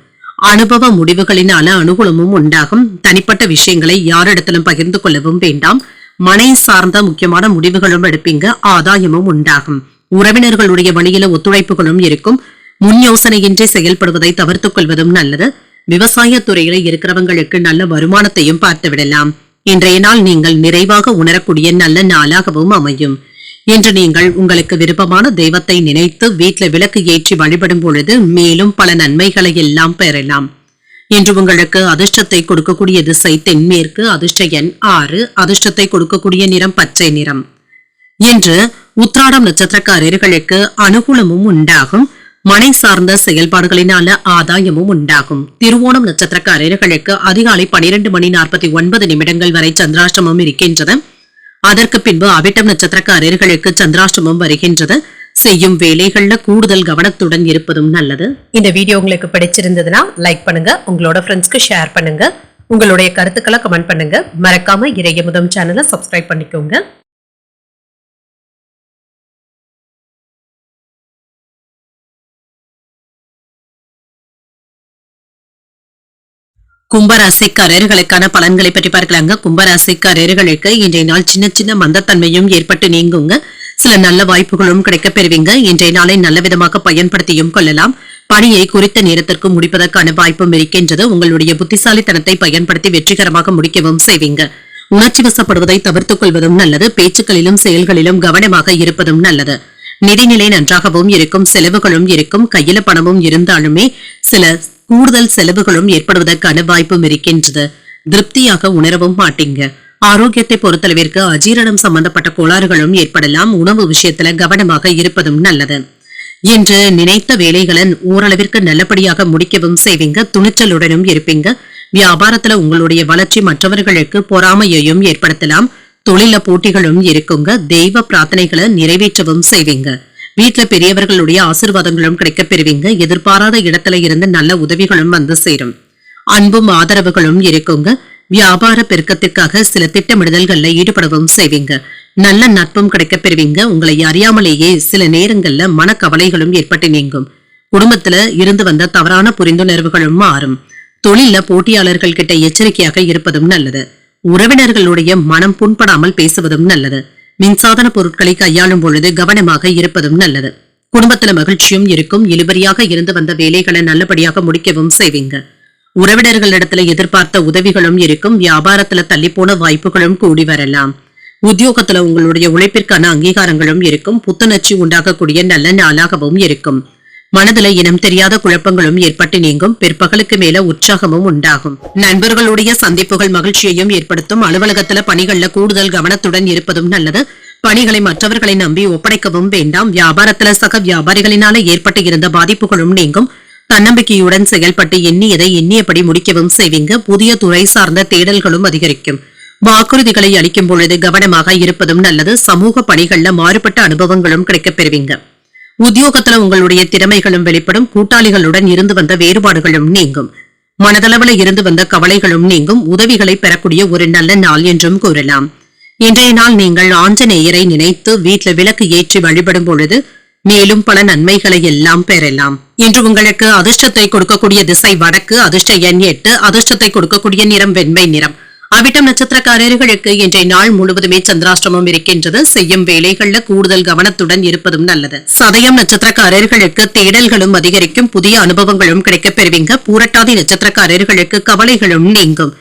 அனுபவ முடிவுகளினால அனுகூலமும் உண்டாகும். தனிப்பட்ட விஷயங்களை யாரிடத்திலும் பகிர்ந்து கொள்ளவும் வேண்டாம். மனை சார்ந்த முக்கியமான முடிவுகளும் எடுப்பீங்க. ஆதாயமும் உண்டாகும். உறவினர்களுடைய வழியில ஒத்துழைப்புகளும் இருக்கும். முன் யோசனையின்றி செயல்படுவதை தவிர்த்துக் கொள்வதும் நல்லது. விவசாய துறையில இருக்கிறவங்களுக்கு நல்ல வருமானத்தையும் பார்த்து விடலாம். இன்றைய நாள் நீங்கள் நிறைவாக உணரக்கூடிய நல்ல நாளாகவும் அமையும். இன்று நீங்கள் உங்களுக்கு விருப்பமான தெய்வத்தை நினைத்து வீட்டில் விளக்கு ஏற்றி வழிபடும் பொழுது மேலும் பல நன்மைகளை எல்லாம் பெறலாம். இன்று உங்களுக்கு அதிர்ஷ்டத்தை கொடுக்கக்கூடிய திசை தென்மேற்கு, அதிர்ஷ்ட எண் 6, அதிர்ஷ்டத்தை கொடுக்கக்கூடிய நிறம் பச்சை நிறம். இன்று உத்திராடம் நட்சத்திரக்காரர்களுக்கு அனுகூலமும் உண்டாகும். மனை சார்ந்த செயல்பாடுகளினால ஆதாயமும் உண்டாகும். திருவோணம் நட்சத்திரக்காரர்களுக்கு அதிகாலை 12:49 வரை சந்திராஷ்டமம் இருக்கின்றது. அதற்கு பின்பு அவிட்டம் நட்சத்திரக்காரர்களுக்கு சந்திராஷ்டமம் வருகின்றது. செய்யும் வேலைகள்ல கூடுதல் கவனத்துடன் இருப்பதும் நல்லது. இந்த வீடியோ உங்களுக்கு பிடிச்சிருந்ததுன்னா லைக் பண்ணுங்க, உங்களோட ஃப்ரெண்ட்ஸ்க்கு ஷேர் பண்ணுங்க, உங்களுடைய கருத்துக்களை கமெண்ட் பண்ணுங்க. மறக்காம இறையமுதம் சேனலை சப்ஸ்கிரைப் பண்ணிக்கோங்க. கும்பராசிக்காரர்களுக்கான பலன்களை பற்றி பார்க்கலாங்க. கும்பராசிக்காரர்களுக்கு இன்றைய நாள் சின்ன சின்ன மந்தத்தன்மையும் ஏற்பட்டு நீங்குங்க. சில நல்ல வாய்ப்புகளும் கிடைக்க பெறுவீங்க. இன்றைய நாளை நல்ல விதமாக பயன்படுத்தியும் கொள்ளலாம். பணியை குறித்த நேரத்திற்கு முடிப்பதற்கான வாய்ப்பும் இருக்கின்றது. உங்களுடைய புத்திசாலித்தனத்தை பயன்படுத்தி வெற்றிகரமாக முடிக்கவும் செய்வீங்க. உணர்ச்சி வசப்படுவதை தவிர்த்துக் கொள்வதும் நல்லது. பேச்சுக்களிலும் செயல்களிலும் கவனமாக இருப்பதும் நல்லது. நிதிநிலை நன்றாகவும் இருக்கும். செலவுகளும் இருக்கும். கையில பணமும் இருந்தாலுமே சில கூடுதல் செலவுகளும் ஏற்படுவதற்கான வாய்ப்பும் இருக்கின்றது. திருப்தியாக உணரவும் மாட்டீங்க. ஆரோக்கியத்தை பொறுத்தளவிற்கு அஜீரணம் சம்பந்தப்பட்ட கோளாறுகளும் ஏற்படலாம். உணவு விஷயத்துல கவனமாக இருப்பதும் நல்லது. இன்று நினைத்த வேலைகளை ஓரளவிற்கு நல்லபடியாக முடிக்கவும் செய்வீங்க. துணிச்சலுடனும் இருப்பீங்க. வியாபாரத்துல உங்களுடைய வளர்ச்சி மற்றவர்களுக்கு பொறாமையையும் ஏற்படுத்தலாம். தொழில போட்டிகளும் இருக்குங்க. தெய்வ பிரார்த்தனைகளை நிறைவேற்றவும் செய்வீங்க. வீட்டுல பெரியவர்களுடைய ஆசீர்வாதங்களும் கிடைக்க பெறுவீங்க. எதிர்பாராத இடத்துல இருந்து நல்ல உதவிகளும் வந்து சேரும். அன்பும் ஆதரவுகளும் இருக்குங்க. வியாபார பெருக்கத்திற்காக சில திட்டமிடுதல்கள்ல ஈடுபடவும் செய்வீங்க. நல்ல நட்பும் கிடைக்க பெறுவீங்க. உங்களை அறியாமலேயே சில நேரங்கள்ல மனக்கவலைகளும் ஏற்பட்டு நீங்கும். குடும்பத்துல இருந்து வந்த தவறான புரிந்துணர்வுகளும் மாறும். தொழில போட்டியாளர்கள் கிட்ட எச்சரிக்கையாக இருப்பதும் நல்லது. உறவினர்களுடைய மனம் புண்படாமல் பேசுவதும் நல்லது. மின்சாதன பொருட்களை கையாளும் பொழுது கவனமாக இருப்பதும் நல்லது. குடும்பத்துல மகிழ்ச்சியும் இருக்கும். இழுபறியாக இருந்து வந்த வேலைகளை நல்லபடியாக முடிக்கவும் செய்வீங்க. உறவினர்களிடத்துல எதிர்பார்த்த உதவிகளும் இருக்கும். வியாபாரத்துல தள்ளிப்போன வாய்ப்புகளும் கூடி வரலாம். உத்தியோகத்துல உங்களுடைய உழைப்பிற்கான அங்கீகாரங்களும் இருக்கும். புத்துணர்ச்சி உண்டாகக்கூடிய நல்ல நாளாகவும் இருக்கும். மனதுல இனம் தெரியாத குழப்பங்களும் ஏற்பட்டு நீங்கும். பிற்பகலுக்கு மேல உற்சாகமும் உண்டாகும். நண்பர்களுடைய சந்திப்புகள் மகிழ்ச்சியையும் ஏற்படுத்தும். அலுவலகத்துல பணிகள்ல கூடுதல் கவனத்துடன் இருப்பதும் நல்லது. பணிகளை மற்றவர்களை நம்பி ஒப்படைக்கவும் வேண்டாம். வியாபாரத்துல சக வியாபாரிகளினால ஏற்பட்டு இருந்த பாதிப்புகளும் நீங்கும். தன்னம்பிக்கையுடன் செயல்பட்டு எண்ணியதை எண்ணியபடி முடிக்கவும் செய்வீங்க. புதிய துறை சார்ந்த தேடல்களும் அதிகரிக்கும். வாக்குறுதிகளை அளிக்கும் பொழுது கவனமாக இருப்பதும் நல்லது. சமூக பணிகள்ல மாறுபட்ட அனுபவங்களும் கிடைக்கப் பெறுவீங்க. உத்தியோகத்துல உங்களுடைய திறமைகளும் வெளிப்படும். கூட்டாளிகளுடன் இருந்து வந்த வேறுபாடுகளும் நீங்கும். மனதளவுல இருந்து வந்த கவலைகளும் நீங்கும். உதவிகளை பெறக்கூடிய ஒரு நல்ல நாள் என்றும் கூறலாம். இன்றைய நாள் நீங்கள் ஆஞ்சநேயரை நினைத்து வீட்டுல விளக்கு ஏற்றி வழிபடும் பொழுது மேலும் பல நன்மைகளை எல்லாம் பெறலாம். இன்று உங்களுக்கு அதிர்ஷ்டத்தை கொடுக்கக்கூடிய திசை வடக்கு, அதிர்ஷ்ட எண் 8, அதிர்ஷ்டத்தை கொடுக்கக்கூடிய நிறம் வெண்மை நிறம். அவிட்டம் நட்சத்திரக்காரர்களுக்கு இன்றைய நாள் முழுவதுமே சந்திராஷ்டமம் இருக்கின்றது. செய்யும் வேலைகள்ல கூடுதல் கவனத்துடன் இருப்பதும் நல்லது. சதயம் நட்சத்திரக்காரர்களுக்கு தேடல்களும் அதிகரிக்கும். புதிய அனுபவங்களும் கிடைக்கப் பெறுவீங்க. பூரட்டாதி நட்சத்திரக்காரர்களுக்கு கவலைகளும் நீங்கும்.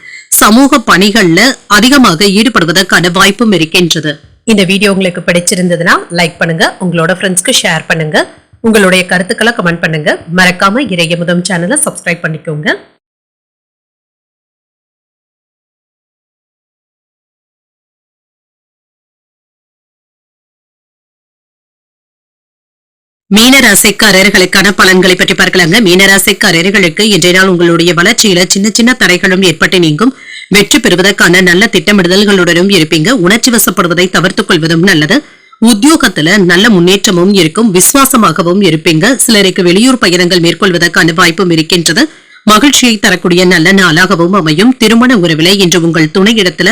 சமூக பணிகள்ல அதிகமாக ஈடுபடுவதற்கான வாய்ப்பும் இருக்கின்றது. இந்த வீடியோ உங்களுக்கு பிடிச்சிருந்ததுன்னா லைக் பண்ணுங்க, உங்களோட ஃப்ரெண்ட்ஸ்க்கு ஷேர் பண்ணுங்க, உங்களுடைய கருத்துக்களை கமெண்ட் பண்ணுங்க. மறக்காம இறையமுதம் சேனலை சப்ஸ்கிரைப் பண்ணிக்கோங்க. மீனராசிக்காரர்களுக்கான பலன்களை பற்றி பார்க்கலாங்க. மீனராசிக்காரர்களுக்கு இன்றைய நாள் உங்களுடைய வளர்ச்சியில சின்ன சின்ன தடைகளும் ஏற்பட்டு நீங்கும். வெற்றி பெறுவதற்கான நல்ல திட்டமிடுதல்களுடனும் இருப்பீங்க. உணர்ச்சி வசப்படுவதை தவிர்த்துக் கொள்வதும் நல்லது. உத்தியோகத்துல நல்ல முன்னேற்றமும் இருக்கும். விசுவாசமாகவும் இருப்பீங்க. சிலருக்கு வெளியூர் பயணங்கள் மேற்கொள்வதற்கான வாய்ப்பும் இருக்கின்றது. மகிழ்ச்சியை தரக்கூடிய நல்ல நாளாகவும் அமையும். திருமண உறவில இன்று உங்கள் துணையிடத்துல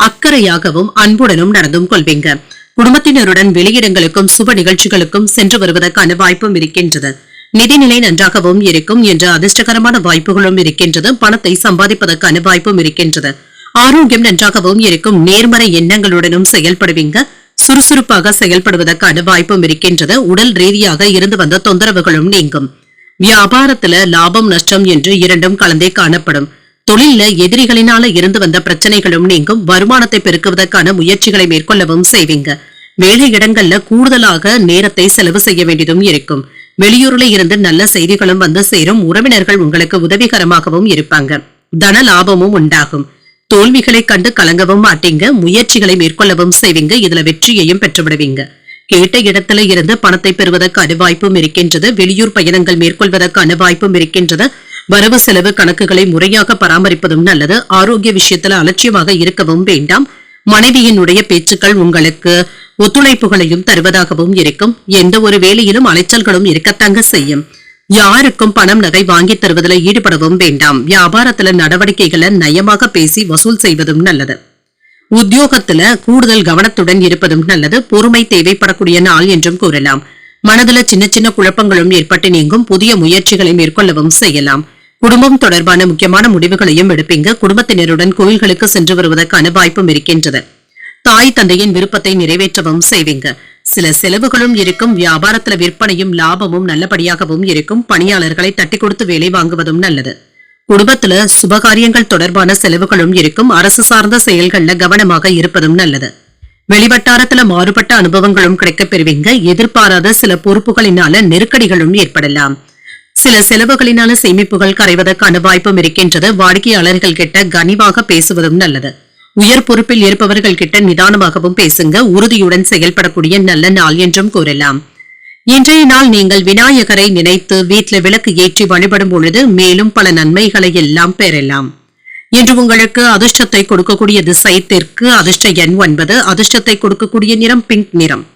அக்கறையாகவும் அன்புடனும் நடந்தும் கொள்வீங்க. குடும்பத்தினருடன் வெளியிடங்களுக்கும் சுப நிகழ்ச்சிகளுக்கும் சென்று வருவதற்கான வாய்ப்பும் இருக்கின்றது. நிதிநிலை நன்றாகவும் இருக்கும் என்ற அதிர்ஷ்டகரமான வாய்ப்புகளும் இருக்கின்றது. பணத்தை சம்பாதிப்பதற்கான வாய்ப்பும் இருக்கின்றது. ஆரோக்கியம் நன்றாகவும் இருக்கும். நேர்மறை எண்ணங்களுடனும் செயல்படுவீங்க. சுறுசுறுப்பாக செயல்படுவதற்கான வாய்ப்பும் இருக்கின்றது. உடல் ரீதியாக இருந்து வந்த தொந்தரவுகளும் நீங்கும். வியாபாரத்துல லாபம் நஷ்டம் என்று இரண்டும் கலந்தே காணப்படும். தொழில எதிரிகளினால இருந்து வந்த பிரச்சனைகளும் நீங்கும். வருமானத்தை பெருக்குவதற்கான முயற்சிகளை மேற்கொள்ளவும் செய்வீங்க. வேலை இடங்கள்ல கூடுதலாக நேரத்தை செலவு செய்ய வேண்டியதும் இருக்கும். வெளியூர்ல இருந்து நல்ல செய்திகளும் வந்து சேரும். உறவினர்கள் உங்களுக்கு உதவிகரமாகவும் இருப்பாங்க. தன லாபமும் உண்டாகும். தோல்விகளை கண்டு கலங்கவும் மாட்டீங்க. முயற்சிகளை மேற்கொள்ளவும் செய்வீங்க. இதுல வெற்றியையும் பெற்றுவிடுவீங்க. கேட்ட இடத்துல இருந்து பணத்தை பெறுவதற்கான வாய்ப்பும் இருக்கின்றது. வெளியூர் பயணங்கள் மேற்கொள்வதற்கான வாய்ப்பும் இருக்கின்றது. வரவு செலவு கணக்குகளை முறையாக பராமரிப்பதும் நல்லது. ஆரோக்கிய விஷயத்துல அலட்சியமாக இருக்கவும் வேண்டாம். மனைவியினுடைய பேச்சுக்கள் உங்களுக்கு ஒத்துழைப்புகளையும் தருவதாகவும் இருக்கும். எந்த ஒரு வேலையிலும் அலைச்சல்களும் இருக்கத்தாங்க செய்யும். யாருக்கும் பணம் நகை வாங்கி தருவதில் ஈடுபடவும் வேண்டாம். வியாபாரத்துல நடவடிக்கைகளை நயமாக பேசி வசூல் செய்வதும் நல்லது. உத்தியோகத்துல கூடுதல் கவனத்துடன் இருப்பதும் நல்லது. பொறுமை தேவைப்படக்கூடிய நாள் என்றும் கூறலாம். மனதுல சின்ன சின்ன குழப்பங்களும் ஏற்பட்டு நீங்கும். புதிய முயற்சிகளை மேற்கொள்ளவும் செய்யலாம். குடும்பம் தொடர்பான முக்கியமான முடிவுகளையும் எடுப்பீங்க. குடும்பத்தினருடன் கோயில்களுக்கு சென்று வருவதற்கான வாய்ப்பும் இருக்கின்றது. தாய் தந்தையின் விருப்பத்தை நிறைவேற்றவும் செய்வீங்க. சில செலவுகளும் இருக்கும். வியாபாரத்துல விற்பனையும் லாபமும் நல்லபடியாகவும் இருக்கும். பணியாளர்களை தட்டி கொடுத்து வேலை வாங்குவதும் நல்லது. குடும்பத்துல சுபகாரியங்கள் தொடர்பான செலவுகளும் இருக்கும். அரசு சார்ந்த செயல்கள்ல கவனமாக இருப்பதும் நல்லது. வெளிவட்டாரத்துல மாறுபட்ட அனுபவங்களும் கிடைக்கப் பெறுவீங்க. எதிர்பாராத சில பொறுப்புகளினால நெருக்கடிகளும் ஏற்படலாம். சில செலவுகளினால சேமிப்புகள் கரைவதற்கான வாய்ப்பும் இருக்கின்றது. வாடிக்கையாளர்கள் கிட்ட கனிவாக பேசுவதும் நல்லது. உயர் பொறுப்பில் இருப்பவர்கள் கிட்ட நிதானமாகவும் பேசுங்க. உறுதியுடன் செயல்படக்கூடிய நல்ல நாள் என்றும் கூறலாம். இன்றைய நாள் நீங்கள் விநாயகரை நினைத்து வீட்டுல விளக்கு ஏற்றி வழிபடும் பொழுது மேலும் பல நன்மைகளை எல்லாம் பெறலாம். இன்று உங்களுக்கு அதிர்ஷ்டத்தை கொடுக்கக்கூடிய திசை தெற்கு. அதிர்ஷ்ட எண் 9. அதிர்ஷ்டத்தை கொடுக்கக்கூடிய நிறம் பிங்க் நிறம்.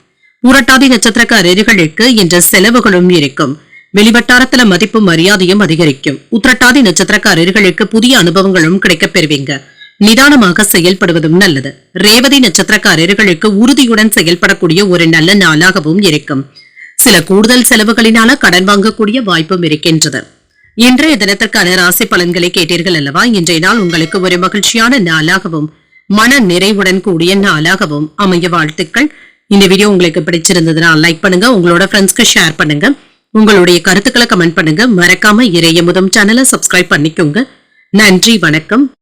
புரட்டாதி நட்சத்திரக்காரர்களுக்கு இன்று செலவுகளும் இருக்கும். வெளிவட்டாரத்துல மதிப்பு மரியாதையும் அதிகரிக்கும். உத்திரட்டாதி நட்சத்திரக்காரர்களுக்கு புதிய அனுபவங்களும் கிடைக்கப் பெறுவீங்க. நிதானமாக செயல்படுவதும் நல்லது. ரேவதி நட்சத்திரக்காரர்களுக்கு உறுதியுடன் செயல்படக்கூடிய ஒரு நல்ல நாளாகவும் இருக்கும். சில கூடுதல் செலவுகளினால கடன் வாங்கக்கூடிய வாய்ப்பும் இருக்கின்றது. இன்றைய தினத்திற்கான ராசி பலன்களை கேட்டீர்கள் அல்லவா? இன்றைய நாள் உங்களுக்கு ஒரு மகிழ்ச்சியான நாளாகவும் மன நிறைவுடன் கூடிய நாளாகவும் அமைய வாழ்த்துக்கள். இந்த வீடியோ உங்களுக்கு பிடிச்சிருந்ததுன்னா லைக் பண்ணுங்க. உங்களோட ஃப்ரெண்ட்ஸ்க்கு ஷேர் பண்ணுங்க. உங்களுடைய கருத்துக்களை கமெண்ட் பண்ணுங்க. மறக்காம இறையமுதம் சேனலை சப்ஸ்கிரைப் பண்ணிக்கோங்க. நன்றி, வணக்கம்.